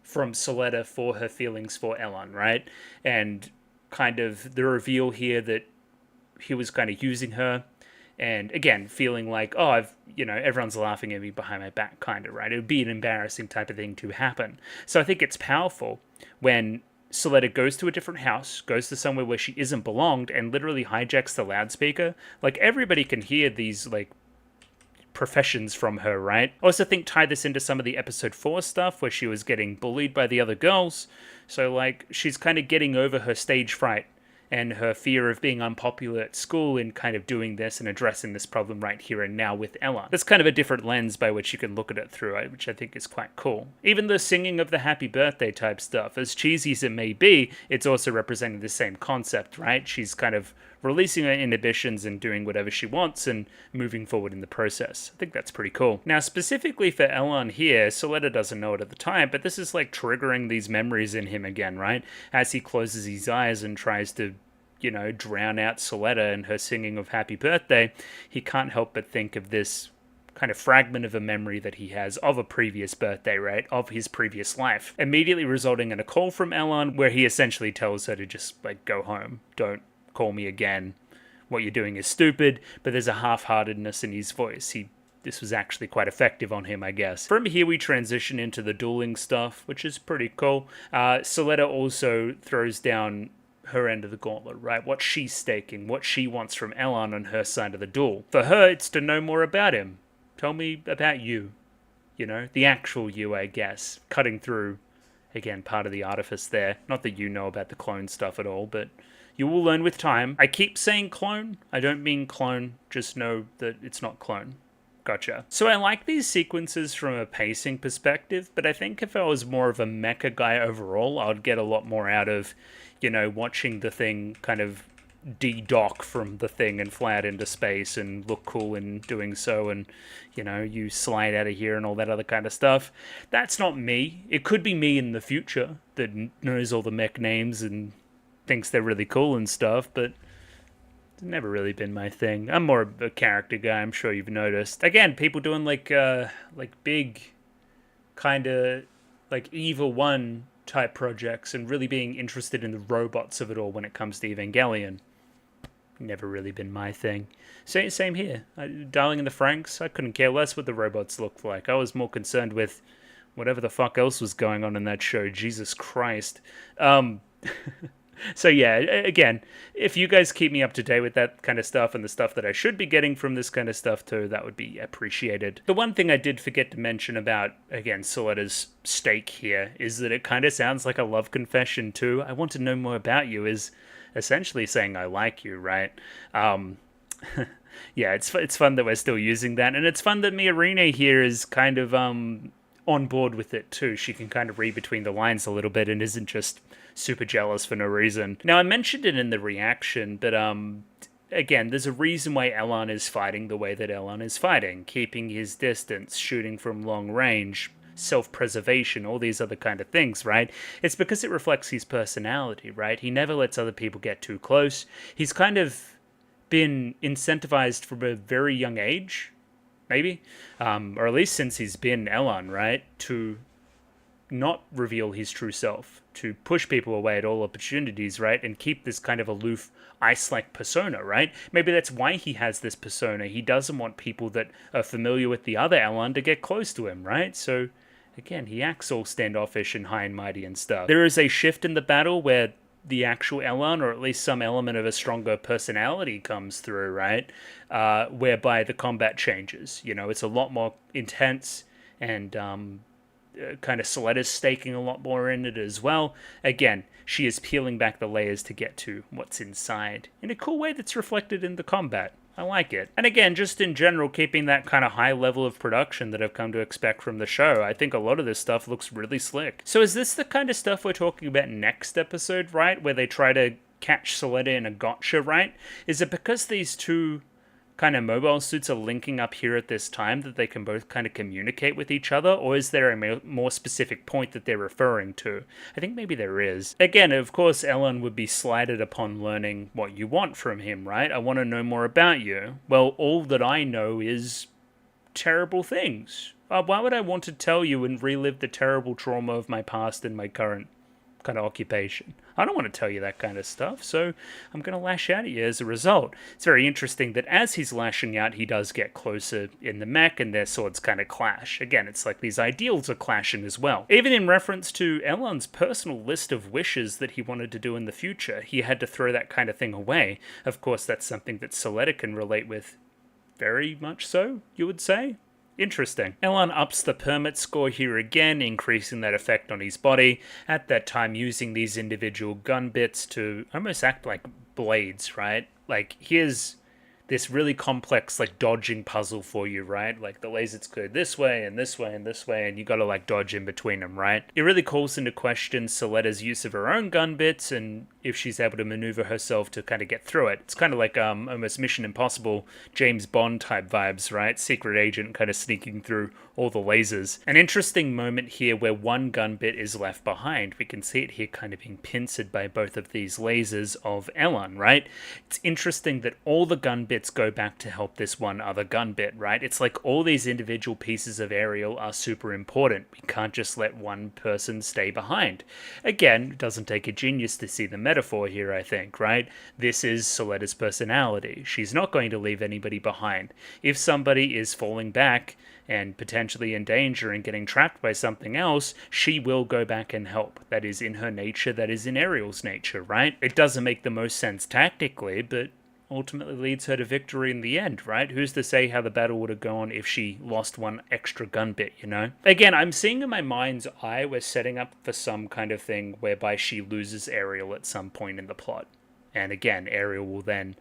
from Soletta for her feelings for Elan, right? And kind of the reveal here that he was kind of using her, and again feeling like, oh, everyone's laughing at me behind my back, kind of, right? It would be an embarrassing type of thing to happen. So I think it's powerful when Soletta goes to a different house, goes to somewhere where she isn't belonged, and literally hijacks the loudspeaker. Like, everybody can hear these like professions from her, right? I also think tie this into some of the episode 4 stuff where she was getting bullied by the other girls. So like, she's kind of getting over her stage fright and her fear of being unpopular at school in kind of doing this and addressing this problem right here and now with Elan. That's kind of a different lens by which you can look at it through, which I think is quite cool. Even the singing of the happy birthday type stuff, as cheesy as it may be, it's also representing the same concept, right? She's kind of releasing her inhibitions and doing whatever she wants and moving forward in the process. I think that's pretty cool. Now, specifically for Elan here, Soletta doesn't know it at the time, but this is like triggering these memories in him again, right? As he closes his eyes and tries to, drown out Soletta and her singing of happy birthday, he can't help but think of this kind of fragment of a memory that he has of a previous birthday, right? Of his previous life. Immediately resulting in a call from Elan where he essentially tells her to just, like, go home. Don't call me again. What you're doing is stupid, but there's a half-heartedness in his voice. This was actually quite effective on him, I guess. From here, we transition into the dueling stuff, which is pretty cool. Soletta also throws down her end of the gauntlet, right? What she's staking, what she wants from Elan on her side of the duel. For her, it's to know more about him. Tell me about you. The actual you, I guess. Cutting through, again, part of the artifice there. Not that you know about the clone stuff at all, but you will learn with time. I keep saying clone. I don't mean clone. Just know that it's not clone. Gotcha. So I like these sequences from a pacing perspective, but I think if I was more of a mecha guy overall, I'd get a lot more out of, watching the thing kind of de-dock from the thing and fly out into space and look cool in doing so, and, you slide out of here and all that other kind of stuff. That's not me. It could be me in the future that knows all the mech names and thinks they're really cool and stuff, but it's never really been my thing. I'm more of a character guy, I'm sure you've noticed. Again, people doing like big kind of like Evil One type projects and really being interested in the robots of it all when it comes to Evangelion. Never really been my thing. Same here. Darling in the Franxx, I couldn't care less what the robots looked like. I was more concerned with whatever the fuck else was going on in that show. Jesus Christ. So yeah, again, if you guys keep me up to date with that kind of stuff and the stuff that I should be getting from this kind of stuff too, that would be appreciated. The one thing I did forget to mention about, again, Soletta's stake here is that it kind of sounds like a love confession too. I want to know more about you is essentially saying I like you, right? Yeah, it's fun that we're still using that, and it's fun that Miorine here is kind of on board with it too. She can kind of read between the lines a little bit and isn't just super jealous for no reason. Now, I mentioned it in the reaction, but again, there's a reason why Elan is fighting the way that Elan is fighting, keeping his distance, shooting from long range, self-preservation, all these other kind of things, right? It's because it reflects his personality, right? He never lets other people get too close. He's kind of been incentivized from a very young age, maybe, or at least since he's been Elan, right, to not reveal his true self, to push people away at all opportunities, right, and keep this kind of aloof, ice-like persona, right? Maybe that's why he has this persona. He doesn't want people that are familiar with the other Elan to get close to him, right? So, again, he acts all standoffish and high and mighty and stuff. There is a shift in the battle where the actual Elan, or at least some element of a stronger personality comes through, right? Whereby the combat changes. You know, it's a lot more intense, and kind of Soletta's staking a lot more in it as well. Again, she is peeling back the layers to get to what's inside in a cool way that's reflected in the combat. I like it. And again, just in general, keeping that kind of high level of production that I've come to expect from the show. I think a lot of this stuff looks really slick. So is this the kind of stuff we're talking about next episode, right? Where they try to catch Soletta in a gotcha, right? Is it because these two kind of mobile suits are linking up here at this time that they can both kind of communicate with each other, or is there a more specific point that they're referring to? I think maybe there is. Again, of course, Ellen would be slighted upon learning what you want from him, right? I want to know more about you. Well, all that I know is terrible things. Why would I want to tell you and relive the terrible trauma of my past and my current kind of occupation? I don't want to tell you that kind of stuff, so I'm going to lash out at you as a result. It's very interesting that as he's lashing out, he does get closer in the mech, and their swords kind of clash. Again, it's like these ideals are clashing as well. Even in reference to Elon's personal list of wishes that he wanted to do in the future, he had to throw that kind of thing away. Of course, that's something that Soletta can relate with very much so, you would say. Interesting. Elan ups the permit score here again, increasing that effect on his body, at that time using these individual gun bits to almost act like blades, right? Like, here's this really complex, like, dodging puzzle for you, right? Like, the lasers go this way and this way and this way, and you gotta, like, dodge in between them, right? It really calls into question Soletta's use of her own gun bits, and if she's able to maneuver herself to kind of get through it. It's kind of like almost Mission Impossible, James Bond type vibes, right? Secret agent kind of sneaking through all the lasers. An interesting moment here where one gun bit is left behind. We can see it here kind of being pincered by both of these lasers of Elan, right? It's interesting that all the gun bits go back to help this one other gun bit, right? It's like all these individual pieces of Ariel are super important. We can't just let one person stay behind. Again, it doesn't take a genius to see the metaphor here, I think, right? This is Soletta's personality. She's not going to leave anybody behind. If somebody is falling back and potentially in danger and getting trapped by something else, she will go back and help. That is in her nature, that is in Ariel's nature, right? It doesn't make the most sense tactically, but ultimately leads her to victory in the end, right? Who's to say how the battle would have gone if she lost one extra gun bit, you know? Again, I'm seeing in my mind's eye we're setting up for some kind of thing whereby she loses Ariel at some point in the plot. And again, Ariel will then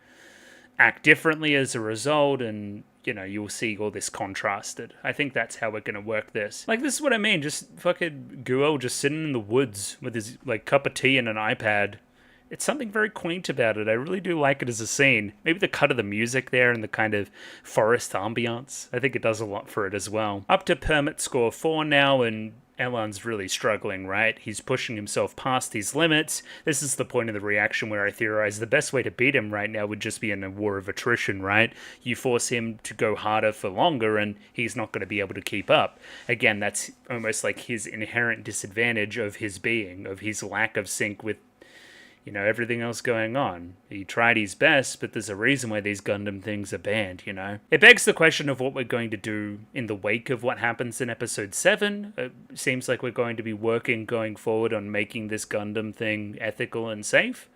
act differently as a result, and you know, you'll see all this contrasted. I think that's how we're going to work this. Like, this is what I mean. Just fucking Guel just sitting in the woods with his, like, cup of tea and an iPad. It's something very quaint about it. I really do like it as a scene. Maybe the cut of the music there and the kind of forest ambiance. I think it does a lot for it as well. Up to permit score 4 now, and Elan's really struggling, right? He's pushing himself past his limits. This is the point of the reaction where I theorize the best way to beat him right now would just be in a war of attrition, right? You force him to go harder for longer and he's not going to be able to keep up. Again, that's almost like his inherent disadvantage of his being, of his lack of sync with, you know, everything else going on. He tried his best, but there's a reason why these Gundam things are banned, you know? It begs the question of what we're going to do in the wake of what happens in episode 7. It seems like we're going to be working going forward on making this Gundam thing ethical and safe,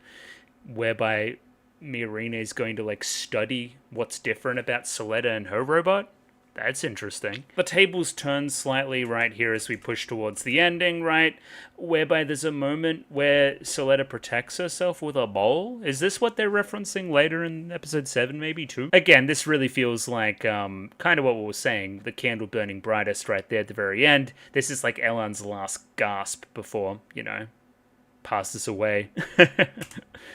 whereby Miorine is going to, like, study what's different about Soletta and her robot. That's interesting. The tables turn slightly right here as we push towards the ending, right? Whereby there's a moment where Soletta protects herself with a bowl. Is this what they're referencing later in episode 7, maybe, too? Again, this really feels like kind of what we were saying, the candle burning brightest right there at the very end. This is like Elan's last gasp before, you know, passes away.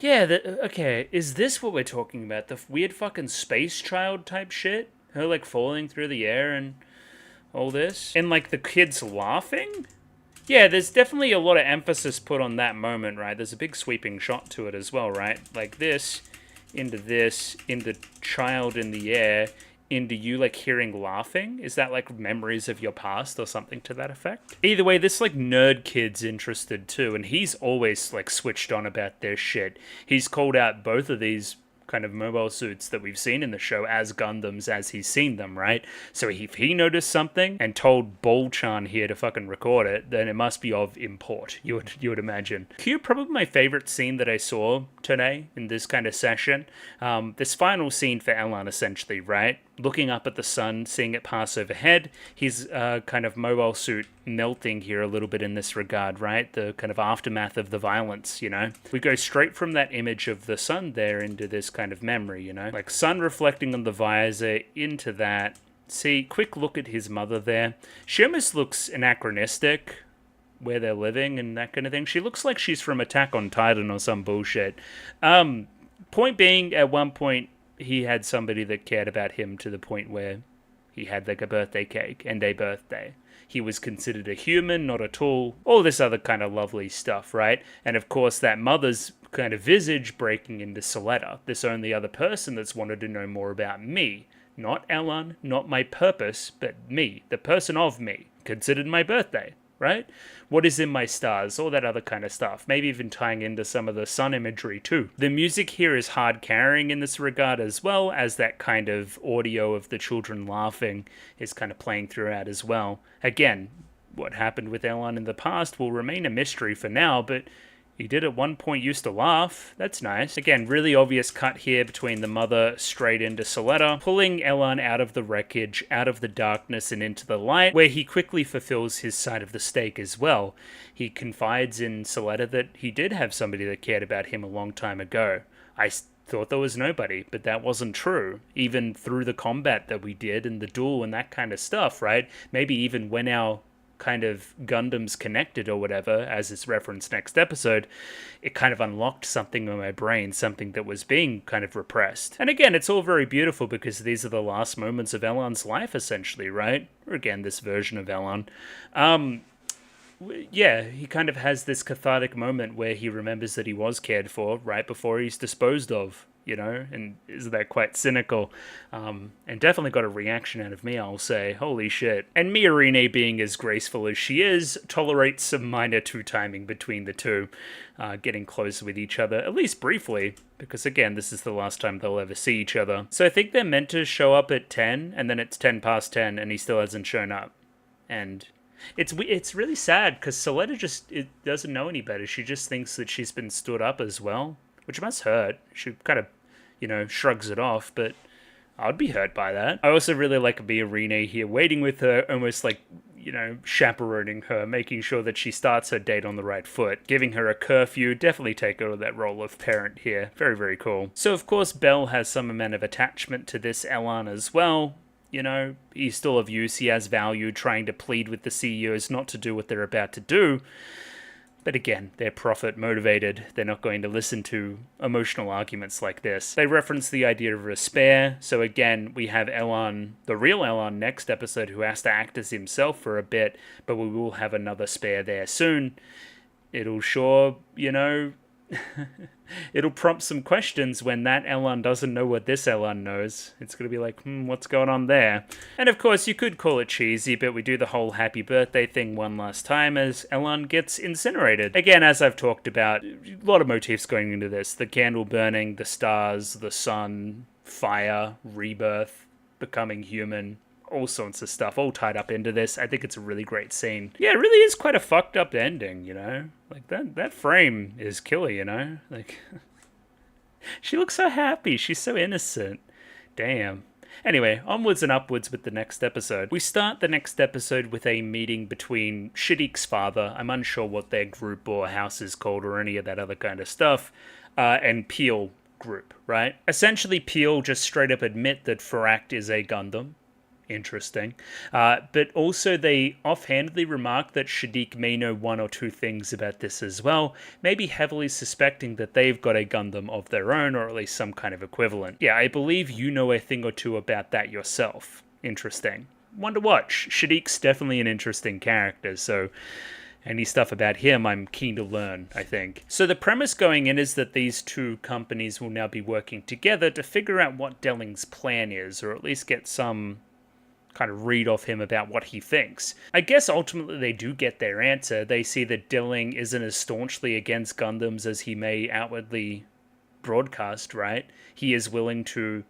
Yeah, okay, is this what we're talking about? The weird fucking space child type shit? Her, like, falling through the air and all this. And, like, the kids laughing? Yeah, there's definitely a lot of emphasis put on that moment, right? There's a big sweeping shot to it as well, right? Like this, into child in the air, into you, like, hearing laughing. Is that, like, memories of your past or something to that effect? Either way, this, like, nerd kid's interested too, and he's always, like, switched on about this shit. He's called out both of these kind of mobile suits that we've seen in the show as Gundams as he's seen them, right? So if he noticed something and told Ball-chan here to fucking record it, then it must be of import, you would imagine. Q, probably my favorite scene that I saw today in this kind of session. This final scene for Elan, essentially, right? Looking up at the sun, seeing it pass overhead, his kind of mobile suit melting here a little bit in this regard, right? The kind of aftermath of the violence, you know? We go straight from that image of the sun there into this kind of memory, you know? Like sun reflecting on the visor into that. See, quick look at his mother there. She almost looks anachronistic where they're living and that kind of thing. She looks like she's from Attack on Titan or some bullshit. Point being, at one point, he had somebody that cared about him to the point where he had like a birthday cake and a birthday. He was considered a human, not a tool. All this other kind of lovely stuff, right? And of course, that mother's kind of visage breaking into Soletta, this only other person that's wanted to know more about me. Not Elan, not my purpose, but me, the person of me, considered my birthday, right? What is in my stars, all that other kind of stuff. Maybe even tying into some of the sun imagery too. The music here is hard carrying in this regard, as well as that kind of audio of the children laughing is kind of playing throughout as well. Again, what happened with Elan in the past will remain a mystery for now, but he did at one point used to laugh. That's nice. Again, really obvious cut here between the mother straight into Soletta, pulling Elan out of the wreckage, out of the darkness and into the light, where he quickly fulfills his side of the stake as well. He confides in Soletta that he did have somebody that cared about him a long time ago. I thought there was nobody, but that wasn't true. Even through the combat that we did and the duel and that kind of stuff, right? Maybe even when our kind of Gundams connected or whatever, as is referenced next episode, it kind of unlocked something in my brain, something that was being kind of repressed. And again, it's all very beautiful because these are the last moments of Elan's life, essentially, right? Or again, this version of Elan. Yeah, he kind of has this cathartic moment where he remembers that he was cared for right before he's disposed of, you know, and isn't that quite cynical? And definitely got a reaction out of me, I'll say. Holy shit. And Miorine, being as graceful as she is, tolerates some minor two-timing between the two, getting close with each other, at least briefly, because again, this is the last time they'll ever see each other. So I think they're meant to show up at 10, and then it's 10 past 10, and he still hasn't shown up. And it's really sad, because Soletta just doesn't know any better. She just thinks that she's been stood up as well, which must hurt. She kind of, you know, shrugs it off, but I'd be hurt by that. I also really like Miorine here, waiting with her, almost like, you know, chaperoning her, making sure that she starts her date on the right foot, giving her a curfew, definitely take over that role of parent here. Very, very cool. So, of course, Bell has some amount of attachment to this Elan as well. You know, he's still of use, he has value, trying to plead with the CEOs not to do what they're about to do. But again, they're profit motivated. They're not going to listen to emotional arguments like this. They reference the idea of a spare. So again, we have Elan, the real Elan, next episode, who has to act as himself for a bit, but we will have another spare there soon. It'll sure, you know, it'll prompt some questions when that Elan doesn't know what this Elan knows. It's going to be like, what's going on there? And of course, you could call it cheesy, but we do the whole happy birthday thing one last time as Elan gets incinerated. Again, as I've talked about, a lot of motifs going into this. The candle burning, the stars, the sun, fire, rebirth, becoming human. All sorts of stuff, all tied up into this. I think it's a really great scene. Yeah, it really is quite a fucked up ending, you know? Like, that frame is killer, you know? Like, she looks so happy. She's so innocent. Damn. Anyway, onwards and upwards with the next episode. We start the next episode with a meeting between Shadik's father, I'm unsure what their group or house is called or any of that other kind of stuff, and Peel group, right? Essentially, Peel just straight up admit that Farak is a Gundam. Interesting. But also they offhandedly remark that Shadik may know one or two things about this as well, maybe heavily suspecting that they've got a Gundam of their own, or at least some kind of equivalent. Yeah, I believe you know a thing or two about that yourself. Interesting. one to watch. Shadik's definitely an interesting character, so any stuff about him I'm keen to learn, I think. So the premise going in is that these two companies will now be working together to figure out what Delling's plan is, or at least get some kind of read off him about what he thinks. I guess ultimately they do get their answer. They see that Delling isn't as staunchly against Gundams as he may outwardly broadcast, right? He is willing to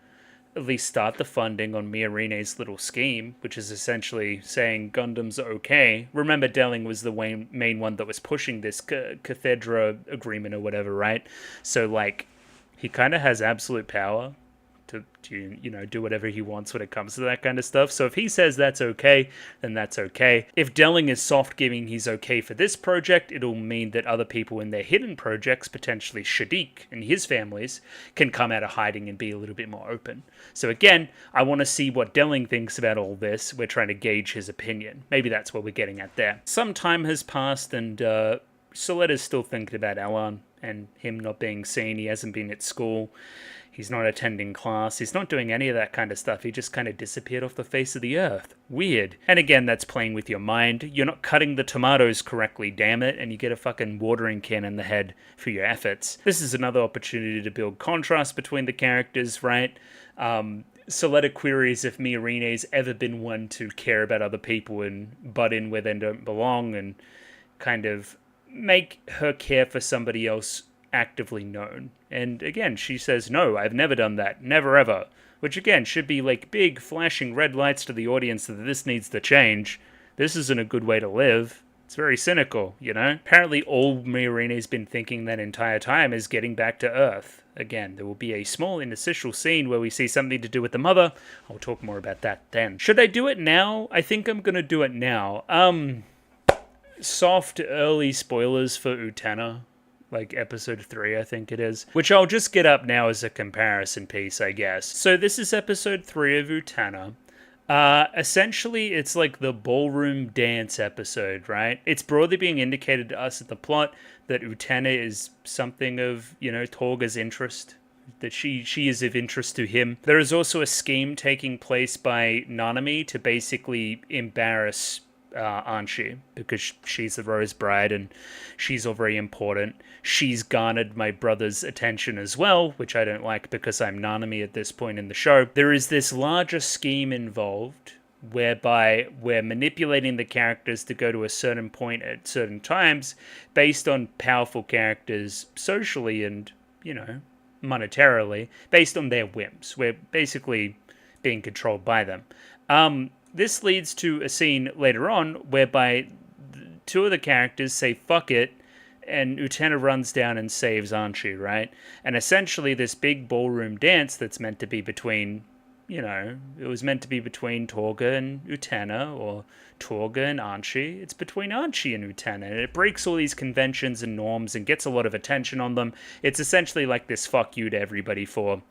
at least start the funding on Miorine's little scheme, which is essentially saying Gundams are okay. Remember, Delling was the main one that was pushing this cathedra agreement or whatever, right? So, like, he kind of has absolute power to do whatever he wants when it comes to that kind of stuff. So if he says that's okay, then that's okay. If Delling is soft giving he's okay for this project, it'll mean that other people in their hidden projects, potentially Shadik and his families, can come out of hiding and be a little bit more open. So again, I want to see what Delling thinks about all this. We're trying to gauge his opinion. Maybe that's what we're getting at there. Some time has passed and Soletta's still thinking about Elan and him not being seen. He hasn't been at school. He's not attending class. He's not doing any of that kind of stuff. He just kind of disappeared off the face of the earth. Weird. And again, that's playing with your mind. You're not cutting the tomatoes correctly, damn it, and you get a fucking watering can in the head for your efforts. This is another opportunity to build contrast between the characters, right? Soletta queries if Miorine's ever been one to care about other people and butt in where they don't belong and kind of make her care for somebody else actively known. And again, she says, no, I've never done that. Never ever. Which again, should be like big flashing red lights to the audience that this needs to change. This isn't a good way to live. It's very cynical, you know? Apparently all Miorine's been thinking that entire time is getting back to Earth. Again, there will be a small interstitial scene where we see something to do with the mother. I'll talk more about that then. Should I do it now? I think I'm gonna do it now. Soft early spoilers for Utena. Like episode 3, I think it is. Which I'll just get up now as a comparison piece, I guess. So this is episode 3 of Utena. Essentially, it's like the ballroom dance episode, right? It's broadly being indicated to us at the plot that Utena is something of, Torga's interest. That she is of interest to him. There is also a scheme taking place by Nanami to basically embarrass Anshi, because she's the Rose Bride and she's all very important. She's garnered my brother's attention as well, which I don't like because I'm Nanami at this point in the show. There is this larger scheme involved whereby we're manipulating the characters to go to a certain point at certain times based on powerful characters socially and, monetarily, based on their whims. We're basically being controlled by them. This leads to a scene later on whereby two of the characters say fuck it, and Utena runs down and saves Anshi, right? And essentially this big ballroom dance that's meant to be between, it was meant to be between Torga and Utena, or Torga and Anshi. It's between Anshi and Utena, and it breaks all these conventions and norms and gets a lot of attention on them. It's essentially like this fuck you to everybody for,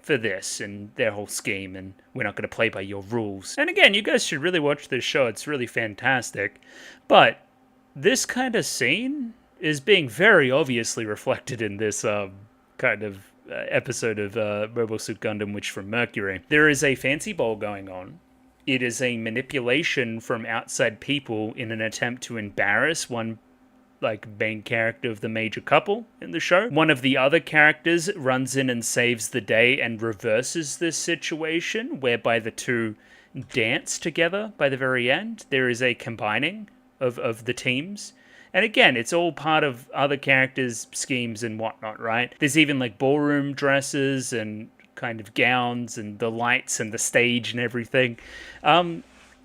for this and their whole scheme, and we're not going to play by your rules. And again, you guys should really watch this show. It's really fantastic. But this kind of scene is being very obviously reflected in this kind of episode of Mobile Suit Gundam Witch from Mercury. There is a fancy ball going on. It is a manipulation from outside people in an attempt to embarrass one main character of the major couple in the show. One of the other characters runs in and saves the day and reverses this situation, whereby the two dance together by the very end. There is a combining of the teams. And again, it's all part of other characters' schemes and whatnot, right? There's even ballroom dresses and kind of gowns and the lights and the stage and everything.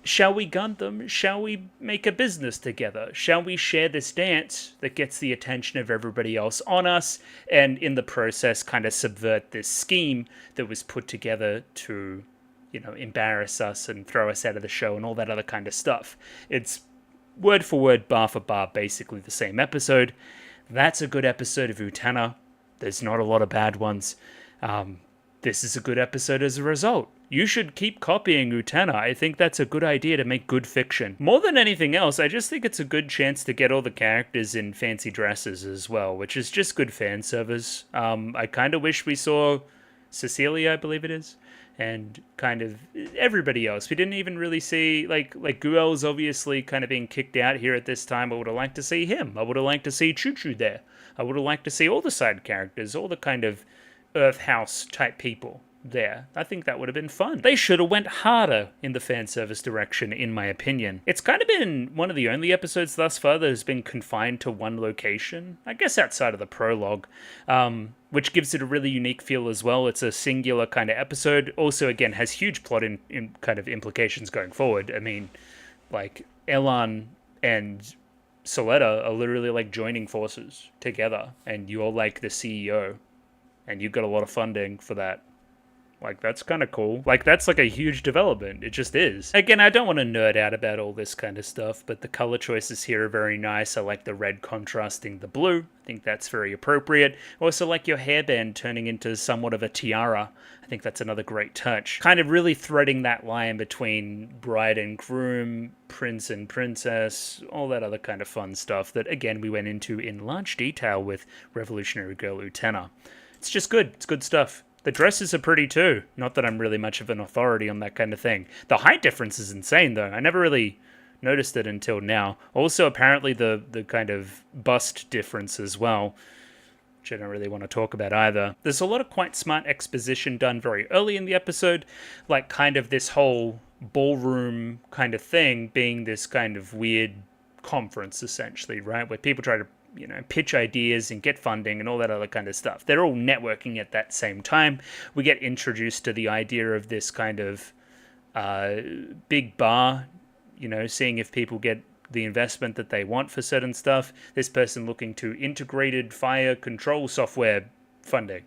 Shall we Gundam? Shall we make a business together? Shall we share this dance that gets the attention of everybody else on us, and in the process kind of subvert this scheme that was put together to, embarrass us and throw us out of the show and all that other kind of stuff? It's word for word, bar for bar, basically the same episode. That's a good episode of Utena. There's not a lot of bad ones. This is a good episode as a result. You should keep copying Utena. I think that's a good idea to make good fiction. More than anything else, I just think it's a good chance to get all the characters in fancy dresses as well, which is just good fan service. I kind of wish we saw Cecilia, I believe it is, and kind of everybody else. We didn't even really see like Guel's obviously kind of being kicked out here at this time. I would have liked to see him. I would have liked to see Choo Choo there. I would have liked to see all the side characters, all the kind of Earth House type people there. I think that would have been fun. They should have went harder in the fan service direction, in my opinion. It's kind of been one of the only episodes thus far that has been confined to one location, I guess outside of the prologue, which gives it a really unique feel as well. It's a singular kind of episode. Also, again, has huge plot in kind of implications going forward. I mean, like, Elan and Soletta are literally like joining forces together, and you're like the CEO, and you've got a lot of funding for that. Like, that's kind of cool. Like, that's like a huge development. It just is. Again, I don't want to nerd out about all this kind of stuff, but the color choices here are very nice. I like the red contrasting the blue. I think that's very appropriate. I also like your hairband turning into somewhat of a tiara. I think that's another great touch. Kind of really threading that line between bride and groom, prince and princess, all that other kind of fun stuff that, again, we went into in large detail with Revolutionary Girl Utena. It's just good. It's good stuff. The dresses are pretty too. Not that I'm really much of an authority on that kind of thing. The height difference is insane though. I never really noticed it until now. Also, apparently the kind of bust difference as well, which I don't really want to talk about either. There's a lot of quite smart exposition done very early in the episode, like kind of this whole ballroom kind of thing being this kind of weird conference essentially, right? Where people try to pitch ideas and get funding and all that other kind of stuff. They're all networking at that same time. We get introduced to the idea of this kind of big bar, seeing if people get the investment that they want for certain stuff. This person looking to integrated fire control software funding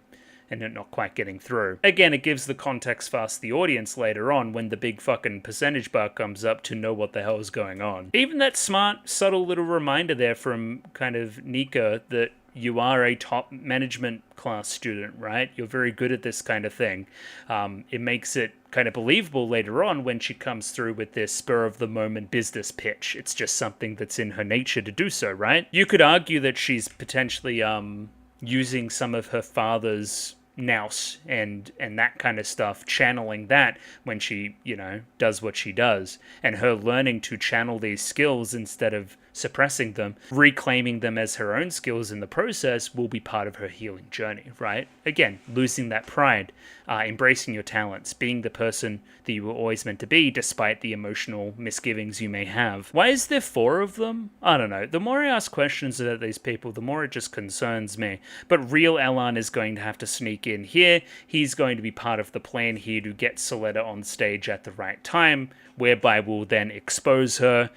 and it not quite getting through. Again, it gives the context for us, the audience, later on when the big fucking percentage bar comes up to know what the hell is going on. Even that smart, subtle little reminder there from kind of Nika that you are a top management class student, right? You're very good at this kind of thing. It makes it kind of believable later on when she comes through with this spur-of-the-moment business pitch. It's just something that's in her nature to do so, right? You could argue that she's potentially using some of her father's nous and that kind of stuff, channeling that when she, does what she does. And her learning to channel these skills instead of suppressing them, reclaiming them as her own skills in the process will be part of her healing journey, right? Again, losing that pride, embracing your talents, being the person that you were always meant to be despite the emotional misgivings you may have. Why is there 4 of them? I don't know. The more I ask questions about these people, the more it just concerns me. But real Elan is going to have to sneak in here. He's going to be part of the plan here to get Soletta on stage at the right time, whereby we'll then expose her,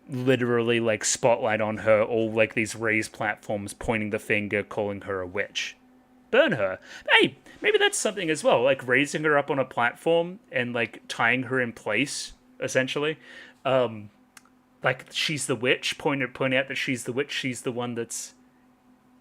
literally like spotlight on her, all like these raised platforms pointing the finger, calling her a witch. Burn her. Hey, maybe that's something as well, like raising her up on a platform and like tying her in place, essentially. Like she's the witch, point out that she's the witch, she's the one that's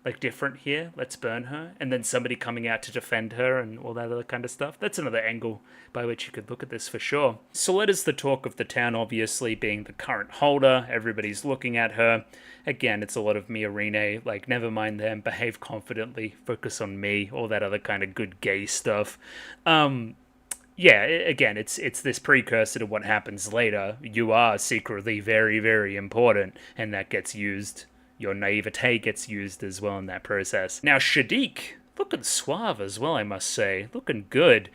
like different here, let's burn her, and then somebody coming out to defend her and all that other kind of stuff. That's another angle by which you could look at this for sure. Soletta's the talk of the town, obviously, being the current holder. Everybody's looking at her. Again, it's a lot of Miorine, like, never mind them, behave confidently, focus on me, all that other kind of good gay stuff. Yeah, again, it's this precursor to what happens later. You are secretly very, very important, and that gets used. Your naivete gets used as well in that process. Now, Shadiq, looking suave as well, I must say. Looking good.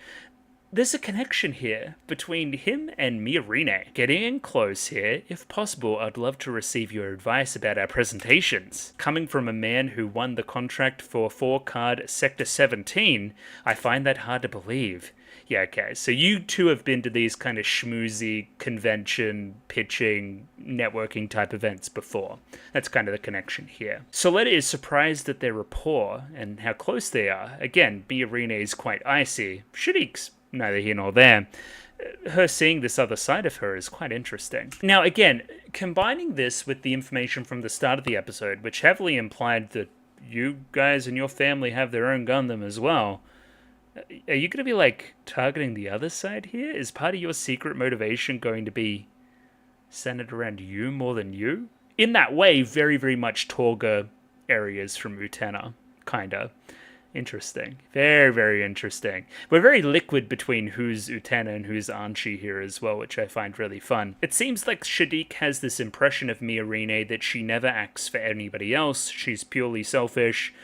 There's a connection here between him and Miorine. Getting in close here, if possible, I'd love to receive your advice about our presentations. Coming from a man who won the contract for 4-card Sector 17, I find that hard to believe. Yeah, okay, so you two have been to these kind of schmoozy convention, pitching, networking type events before. That's kind of the connection here. Soletta is surprised at their rapport and how close they are. Again, Miorine is quite icy. Shadiq's neither here nor there. Her seeing this other side of her is quite interesting. Now, again, combining this with the information from the start of the episode, which heavily implied that you guys and your family have their own Gundam as well, are you going to be, like, targeting the other side here? Is part of your secret motivation going to be centered around you more than you? In that way, very, very much Torga areas from Utena, kinda. Interesting. Very, very interesting. We're very liquid between who's Utena and who's Anchi here as well, which I find really fun. It seems like Shadiq has this impression of Miorine that she never acts for anybody else. She's purely selfish.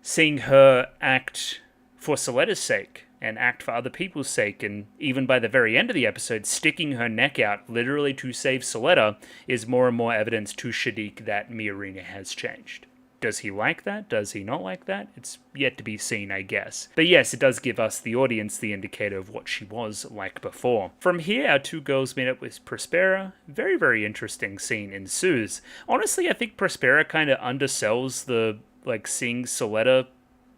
Seeing her act for Soletta's sake and act for other people's sake, and even by the very end of the episode, sticking her neck out literally to save Soletta, is more and more evidence to Shadiq that Miorine has changed. Does he like that? Does he not like that? It's yet to be seen, I guess. But yes, it does give us, the audience, the indicator of what she was like before. From here, our two girls meet up with Prospera. Very, very interesting scene ensues. Honestly, I think Prospera kind of undersells the, like, seeing Soletta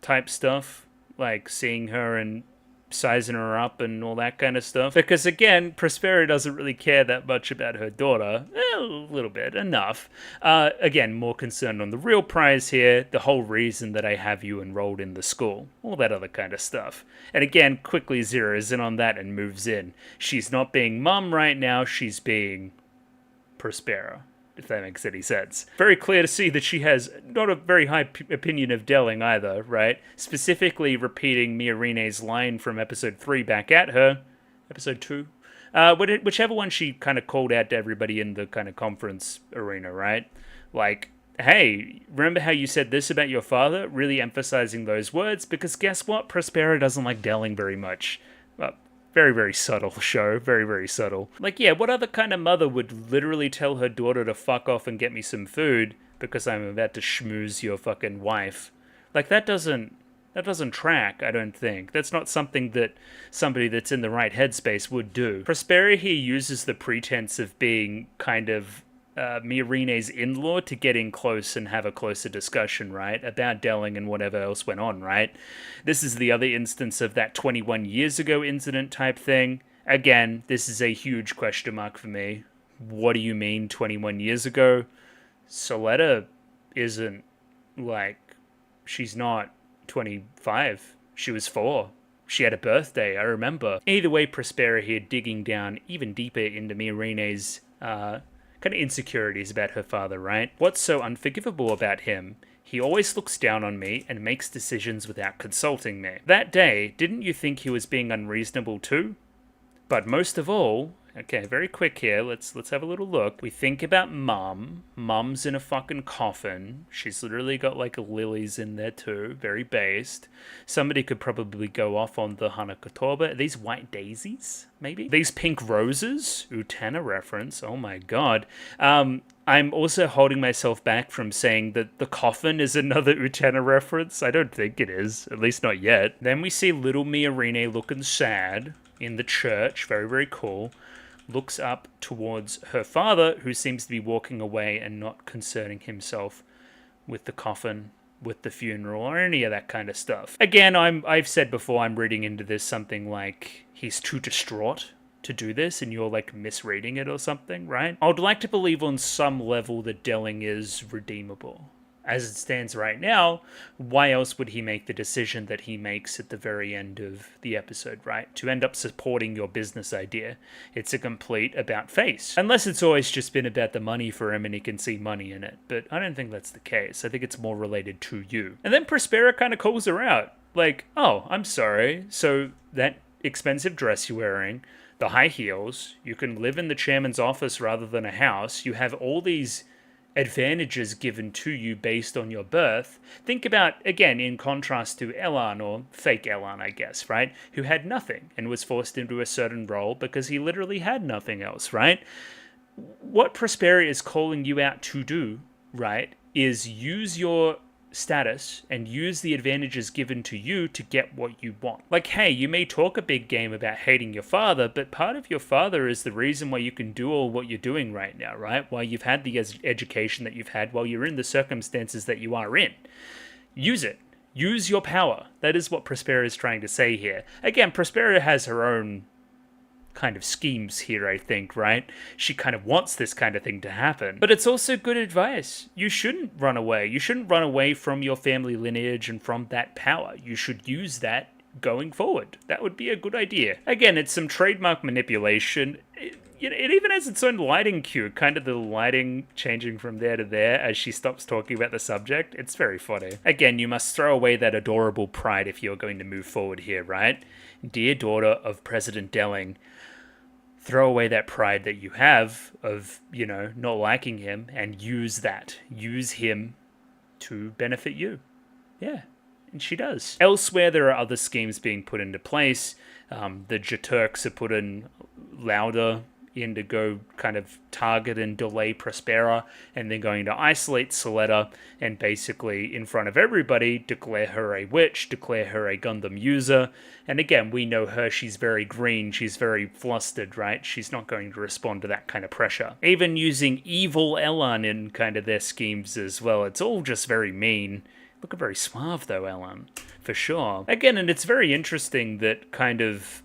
type stuff. Like, seeing her and sizing her up and all that kind of stuff. Because again, Prospera doesn't really care that much about her daughter. A little bit, enough. Again, more concerned on the real prize here, the whole reason that I have you enrolled in the school. All that other kind of stuff. And again, quickly zeroes in on that and moves in. She's not being mum right now, she's being Prospera, if that makes any sense. Very clear to see that she has not a very high opinion of Delling either, right? Specifically repeating Miorine's line from episode 3 back at her. Episode 2? Whichever one she kind of called out to everybody in the kind of conference arena, right? Like, hey, remember how you said this about your father? Really emphasizing those words, because guess what? Prospera doesn't like Delling very much. Well, very, very subtle show. Very, very subtle. Like, yeah, what other kind of mother would literally tell her daughter to fuck off and get me some food because I'm about to schmooze your fucking wife? Like, that doesn't track, I don't think. That's not something that somebody that's in the right headspace would do. Prospera here uses the pretense of being kind of Miorine's in-law to get in close and have a closer discussion, right? About Delling and whatever else went on, right? This is the other instance of that 21 years ago incident type thing. Again, this is a huge question mark for me. What do you mean 21 years ago? Soletta isn't, like, she's not 25. She was 4. She had a birthday, I remember. Either way, Prospera here digging down even deeper into Miorine's kind of insecurities about her father, right? What's so unforgivable about him? He always looks down on me and makes decisions without consulting me. That day, didn't you think he was being unreasonable too? But most of all, okay, very quick here, let's have a little look. We think about Mum. Mum's in a fucking coffin. She's literally got like lilies in there too, very based. Somebody could probably go off on the Hanakatoba. Are these white daisies, maybe? These pink roses? Utena reference, oh my god. I'm also holding myself back from saying that the coffin is another Utena reference. I don't think it is, at least not yet. Then we see little Miorine looking sad in the church, very, very cool. Looks up towards her father, who seems to be walking away and not concerning himself with the coffin, with the funeral, or any of that kind of stuff. Again, I've said before, I'm reading into this something like he's too distraught to do this, and you're like misreading it or something, right? I would like to believe on some level that Delling is redeemable. As it stands right now, why else would he make the decision that he makes at the very end of the episode, right? To end up supporting your business idea. It's a complete about face. Unless it's always just been about the money for him and he can see money in it. But I don't think that's the case. I think it's more related to you. And then Prospera kind of calls her out. Like, oh, I'm sorry. So that expensive dress you're wearing, the high heels, you can live in the chairman's office rather than a house. You have all these advantages given to you based on your birth. Think about, again, in contrast to Elan, or fake Elan, I guess, right? Who had nothing and was forced into a certain role because he literally had nothing else, right? What Prospera is calling you out to do, right, is use your status and use the advantages given to you to get what you want. Like, hey, you may talk a big game about hating your father, but part of your father is the reason why you can do all what you're doing right now, right? Why you've had the education that you've had, while you're in the circumstances that you are in. Use it. Use your power. That is what Prospera is trying to say here. Again, Prospera has her own kind of schemes here, I think, right? She kind of wants this kind of thing to happen. But it's also good advice. You shouldn't run away. You shouldn't run away from your family lineage and from that power. You should use that going forward. That would be a good idea. Again, it's some trademark manipulation. it even has its own lighting cue, kind of the lighting changing from there to there as she stops talking about the subject. It's very funny. Again, you must throw away that adorable pride if you're going to move forward here, right? Dear daughter of President Delling, throw away that pride that you have of, not liking him and use that. Use him to benefit you. Yeah, and she does. Elsewhere, there are other schemes being put into place. The Jaturks are put in louder in to go kind of target and delay Prospera, and then going to isolate Soletta and basically in front of everybody declare her a witch, declare her a Gundam user. And again, we know her, she's very green, she's very flustered, right? She's not going to respond to that kind of pressure. Even using evil Elan in kind of their schemes as well. It's all just very mean. Looking very suave though, Elan, for sure. Again, and it's very interesting that kind of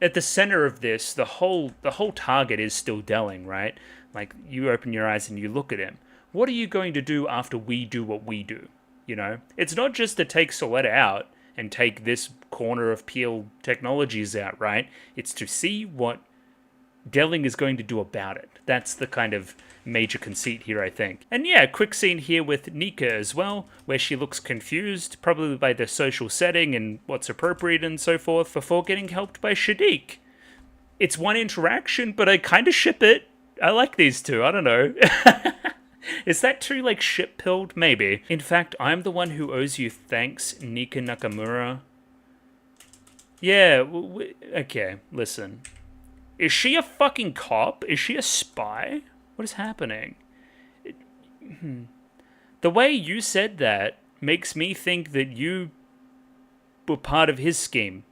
at the center of this, the whole target is still Delling, right? Like, you open your eyes and you look at him. What are you going to do after we do what we do? It's not just to take Soletta out and take this corner of Peel Technologies out, right? It's to see what Delling is going to do about it. That's the kind of major conceit here, I think. And yeah, quick scene here with Nika as well, where she looks confused, probably by the social setting and what's appropriate and so forth, before getting helped by Shadiq. It's one interaction, but I kind of ship it. I like these two, I don't know. Is that too, ship-pilled? Maybe. In fact, I'm the one who owes you thanks, Nika Nakamura. Yeah, okay, listen. Is she a fucking cop? Is she a spy? What is happening? The way you said that makes me think that you were part of his scheme.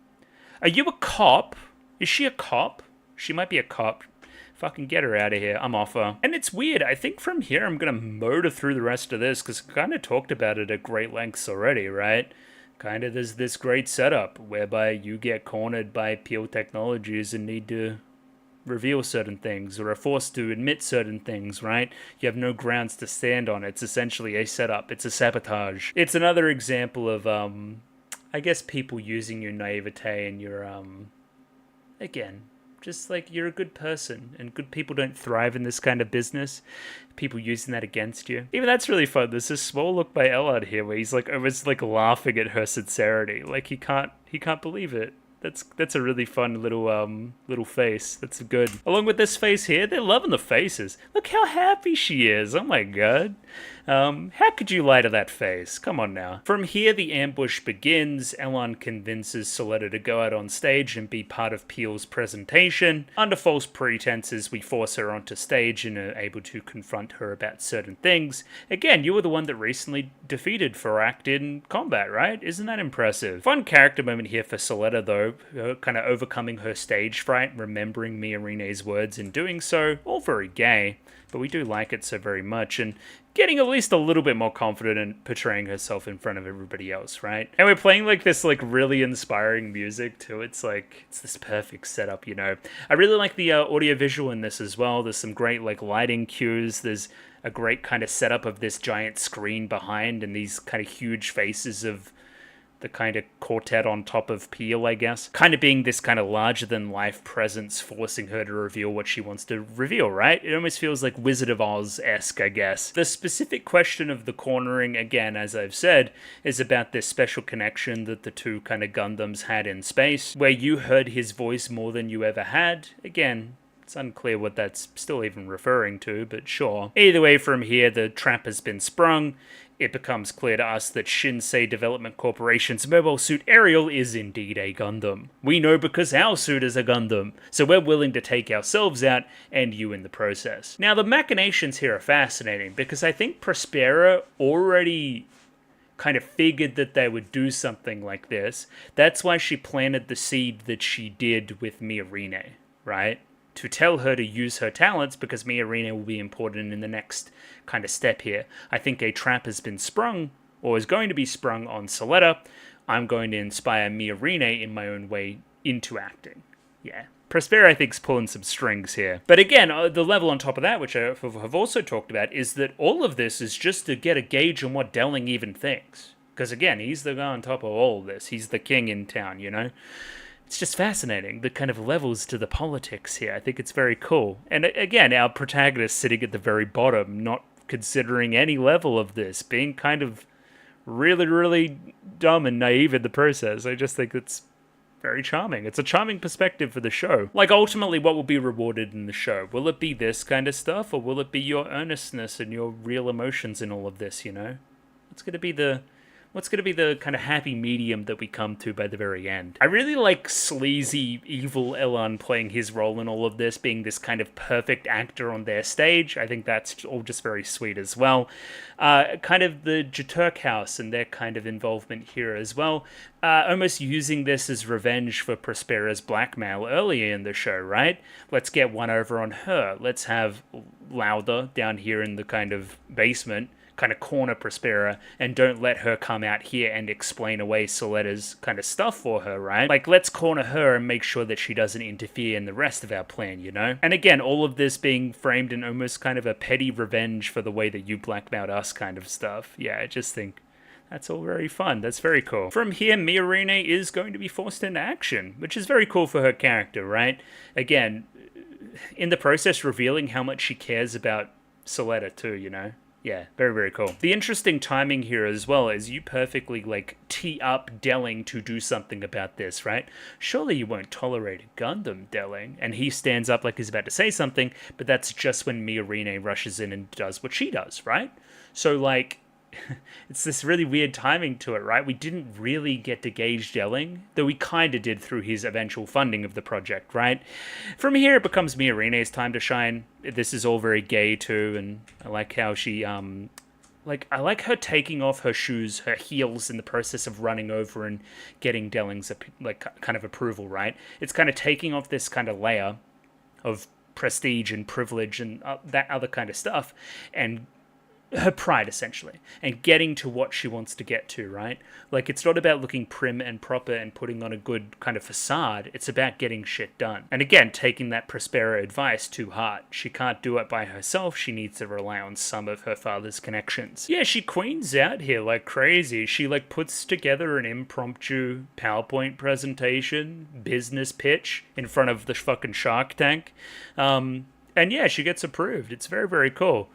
Are you a cop? Is she a cop? She might be a cop. Fucking get her out of here. I'm off her. And it's weird. I think from here I'm going to motor through the rest of this because I kind of talked about it at great lengths already, right? Kind of there's this great setup whereby you get cornered by Peel Technologies and need to reveal certain things or are forced to admit certain things, right? You have no grounds to stand on. It's essentially a setup. It's a sabotage. It's another example of, I guess, people using your naivete and your, again, just you're a good person and good people don't thrive in this kind of business. People using that against you. Even that's really fun. There's this small look by Ellard here where he's almost laughing at her sincerity. He can't believe it. That's a really fun little face. That's good. Along with this face here, they're loving the faces. Look how happy she is. Oh my god. How could you lie to that face? Come on now. From here, the ambush begins. Elan convinces Soletta to go out on stage and be part of Peel's presentation. Under false pretenses, we force her onto stage and are able to confront her about certain things. Again, you were the one that recently defeated Farak in combat, right? Isn't that impressive? Fun character moment here for Soletta, though. Kind of overcoming her stage fright, remembering Mia Rine's words in doing so. All very gay, but we do like it so very much. And getting at least a little bit more confident in portraying herself in front of everybody else, right? And we're playing this really inspiring music too. It's it's this perfect setup, I really like the audio visual in this as well. There's some great lighting cues. There's a great kind of setup of this giant screen behind and these kind of huge faces of the kind of quartet on top of Peel, I guess. Kind of being this kind of larger-than-life presence, forcing her to reveal what she wants to reveal, right? It almost feels like Wizard of Oz-esque, I guess. The specific question of the cornering, again, as I've said, is about this special connection that the two kind of Gundams had in space, where you heard his voice more than you ever had. Again, it's unclear what that's still even referring to, but sure. Either way, from here, the trap has been sprung. It becomes clear to us that Shinsei Development Corporation's mobile suit Ariel is indeed a Gundam. We know because our suit is a Gundam, so we're willing to take ourselves out and you in the process. Now, the machinations here are fascinating because I think Prospera already kind of figured that they would do something like this. That's why she planted the seed that she did with Mia Rine, right? To tell her to use her talents because Mia Rine will be important in the next kind of step here. I think a trap has been sprung, or is going to be sprung on Soletta. I'm going to inspire Mia Rine in my own way into acting. Yeah. Prospera, I think, is pulling some strings here. But again, the level on top of that, which I have also talked about, is that all of this is just to get a gauge on what Delling even thinks. Because again, he's the guy on top of all of this. He's the king in town, it's just fascinating, the kind of levels to the politics here. I think it's very cool. And again, our protagonist sitting at the very bottom, not considering any level of this, being kind of really, really dumb and naive in the process. I just think it's very charming. It's a charming perspective for the show. Like, ultimately, what will be rewarded in the show? Will it be this kind of stuff, or will it be your earnestness and your real emotions in all of this, you know? What's going to be the kind of happy medium that we come to by the very end? I really like sleazy, evil Elan playing his role in all of this, being this kind of perfect actor on their stage. I think that's all just very sweet as well. Kind of the Jaturk House and their kind of involvement here as well. Almost using this as revenge for Prospera's blackmail earlier in the show, right? Let's get one over on her. Let's have Lauda down here in the kind of basement kind of corner Prospera and don't let her come out here and explain away Soletta's kind of stuff for her, right? Like, let's corner her and make sure that she doesn't interfere in the rest of our plan, you know? And again, all of this being framed in almost kind of a petty revenge for the way that you blackmailed us kind of stuff. Yeah, I just think that's all very fun. That's very cool. From here, Miorine is going to be forced into action, which is very cool for her character, right? Again, in the process, revealing how much she cares about Soletta too, you know? Yeah, very, very cool. The interesting timing here as well is you perfectly, like, tee up Delling to do something about this, right? Surely you won't tolerate a Gundam, Delling. And he stands up like he's about to say something, but that's just when Miorine rushes in and does what she does, right? So, like, it's this really weird timing to it, right? We didn't really get to gauge Delling, though we kind of did through his eventual funding of the project, right? From here, it becomes Miorine's time to shine. This is all very gay too, and I like how she, I like her taking off her shoes, her heels in the process of running over and getting Delling's, like, kind of approval, right? It's kind of taking off this kind of layer of prestige and privilege and that other kind of stuff, and her pride, essentially, and getting to what she wants to get to, right? Like, it's not about looking prim and proper and putting on a good kind of facade. It's about getting shit done. And again, taking that Prospera advice to heart. She can't do it by herself. She needs to rely on some of her father's connections. Yeah, she queens out here like crazy. She, like, puts together an impromptu PowerPoint presentation, business pitch in front of the fucking Shark Tank. And yeah, she gets approved. It's very, very cool.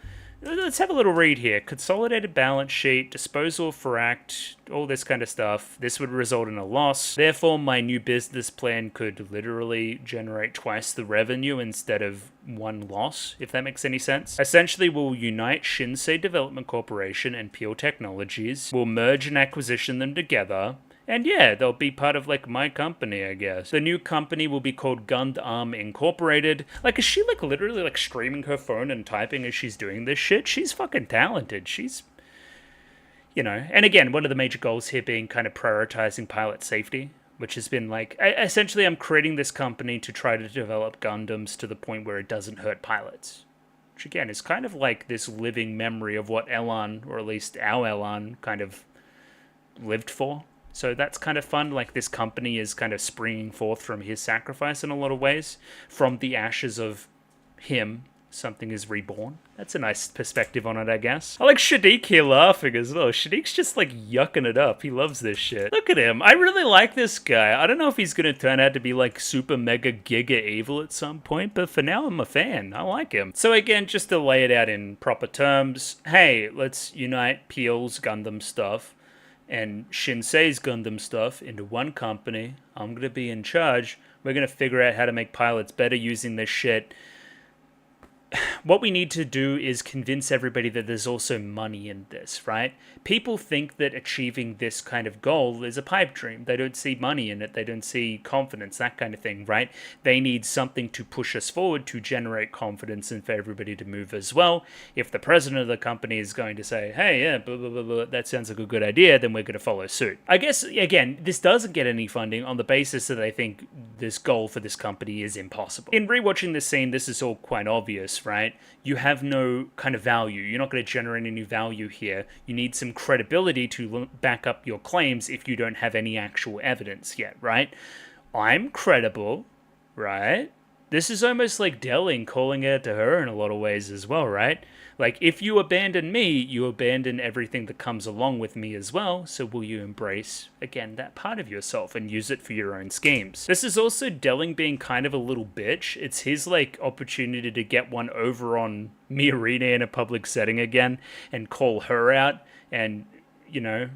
Let's have a little read here. Consolidated balance sheet, disposal for act, all this kind of stuff. This would result in a loss. Therefore, my new business plan could literally generate twice the revenue instead of one loss, if that makes any sense. Essentially, we'll unite Shinsei Development Corporation and Pure Technologies. We'll merge and acquisition them together. And yeah, they'll be part of, like, my company, I guess. The new company will be called Gundam Incorporated. Like, is she, like, literally, like, streaming her phone and typing as she's doing this shit? She's fucking talented. She's, you know. And again, one of the major goals here being kind of prioritizing pilot safety, which has been, like, essentially I'm creating this company to try to develop Gundams to the point where it doesn't hurt pilots. Which, again, is kind of like this living memory of what Elan, or at least our Elan, kind of lived for. So that's kind of fun. Like, this company is kind of springing forth from his sacrifice in a lot of ways. From the ashes of him, something is reborn. That's a nice perspective on it, I guess. I like Shadiq here laughing as well. Shadiq's just, like, yucking it up. He loves this shit. Look at him. I really like this guy. I don't know if he's going to turn out to be, like, super mega giga evil at some point, but for now I'm a fan. I like him. So again, just to lay it out in proper terms, hey, let's unite Peel's Gundam stuff and Shinsei's Gundam stuff into one company. I'm going to be in charge. We're going to figure out how to make pilots better using this shit. What we need to do is convince everybody that there's also money in this, right? People think that achieving this kind of goal is a pipe dream. They don't see money in it. They don't see confidence, that kind of thing, right? They need something to push us forward to generate confidence and for everybody to move as well. If the president of the company is going to say, hey, yeah, blah, blah, blah, blah, that sounds like a good idea, then we're going to follow suit. I guess, again, this doesn't get any funding on the basis that they think this goal for this company is impossible. In rewatching this scene, this is all quite obvious, right? You have no kind of value. You're not going to generate any value here. You need some credibility to back up your claims if you don't have any actual evidence yet, right? I'm credible, right? this is almost like Delling calling out to her in a lot of ways as well, right? Like, if you abandon me, you abandon everything that comes along with me as well, so will you embrace, again, that part of yourself and use it for your own schemes? This is also Delling being kind of a little bitch. It's his, like, opportunity to get one over on Miorine in a public setting again and call her out and, you know,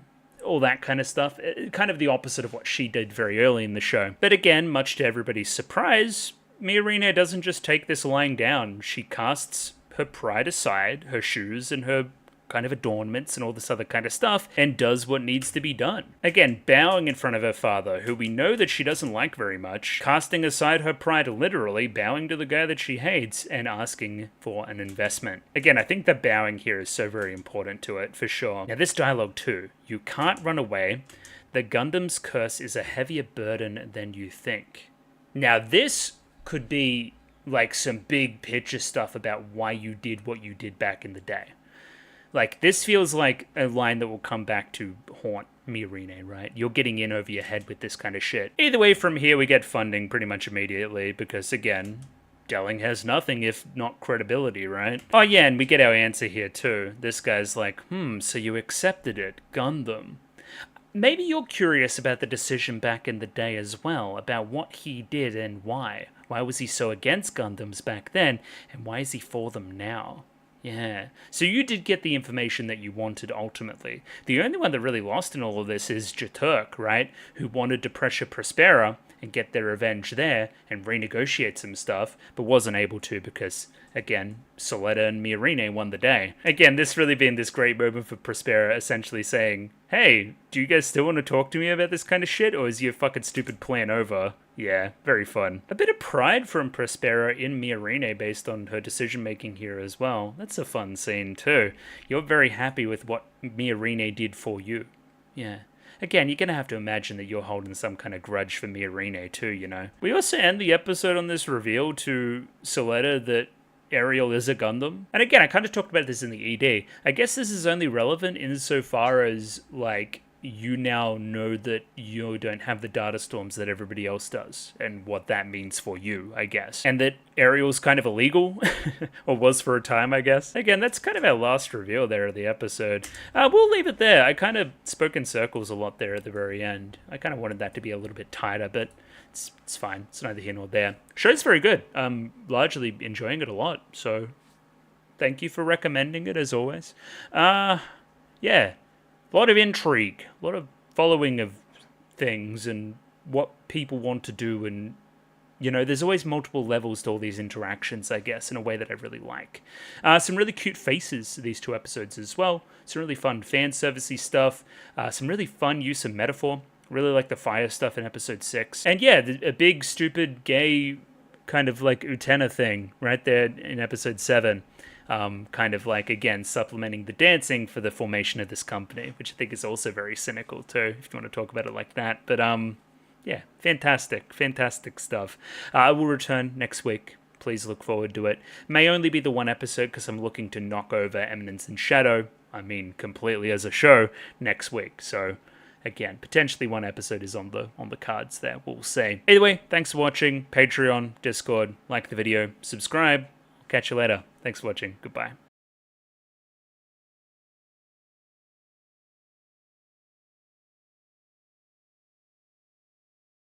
all that kind of stuff. Kind of the opposite of what she did very early in the show. But again, much to everybody's surprise, Miorine doesn't just take this lying down. She casts her pride aside, her shoes and her kind of adornments and all this other kind of stuff, and does what needs to be done. Again, bowing in front of her father, who we know that she doesn't like very much, casting aside her pride literally, bowing to the guy that she hates, and asking for an investment. Again, I think the bowing here is so very important to it, for sure. Now, this dialogue too. You can't run away. The Gundam's curse is a heavier burden than you think. Now, this could be like some big picture stuff about why you did what you did back in the day. Like, this feels like a line that will come back to haunt Miorine, right? You're getting in over your head with this kind of shit. Either way, from here we get funding pretty much immediately because, again, Delling has nothing if not credibility, right? Oh yeah, and we get our answer here too. This guy's like, so you accepted it, Gundam. Maybe you're curious about the decision back in the day as well, about what he did and why. Why was he so against Gundams back then, and why is he for them now? Yeah, so you did get the information that you wanted ultimately. The only one that really lost in all of this is Jaturk, right? Who wanted to pressure Prospera and get their revenge there and renegotiate some stuff, but wasn't able to because, again, Soletta and Miorine won the day. Again, this really being this great moment for Prospera essentially saying, hey, do you guys still want to talk to me about this kind of shit, or is your fucking stupid plan over? Yeah, very fun. A bit of pride from Prospera in Miorine based on her decision-making here as well. That's a fun scene too. You're very happy with what Miorine did for you. Yeah. Again, you're going to have to imagine that you're holding some kind of grudge for Miorine too, you know. We also end the episode on this reveal to Soletta that Ariel is a Gundam. And again, I kind of talked about this in the ED. I guess this is only relevant insofar as, like, you now know that you don't have the data storms that everybody else does, and what that means for you, I guess. And that Ariel's kind of illegal, or was for a time, I guess. Again, that's kind of our last reveal there of the episode. We'll leave it there. I kind of spoke in circles a lot there at the very end. I kind of wanted that to be a little bit tighter, but it's fine. It's neither here nor there. Show's very good. I'm largely enjoying it a lot, so thank you for recommending it, as always. Yeah. A lot of intrigue, a lot of following of things and what people want to do, and, you know, there's always multiple levels to all these interactions, I guess, in a way that I really like. Some really cute faces these two episodes as well. Some really fun fan servicey stuff. Some really fun use of metaphor. Really like the fire stuff in episode 6. And yeah, a big, stupid, gay kind of like Utena thing right there in episode 7. Kind of like, again, supplementing the dancing for the formation of this company, which I think is also very cynical too, if you want to talk about it like that. But yeah, fantastic stuff. I will return next week. Please look forward to it. May only be the one episode because I'm looking to knock over Eminence and Shadow, I mean completely as a show, next week. So again, potentially one episode is on the cards there. We'll see. Either way, thanks for watching. Patreon, Discord, like the video, subscribe. Catch you later. Thanks for watching. Goodbye.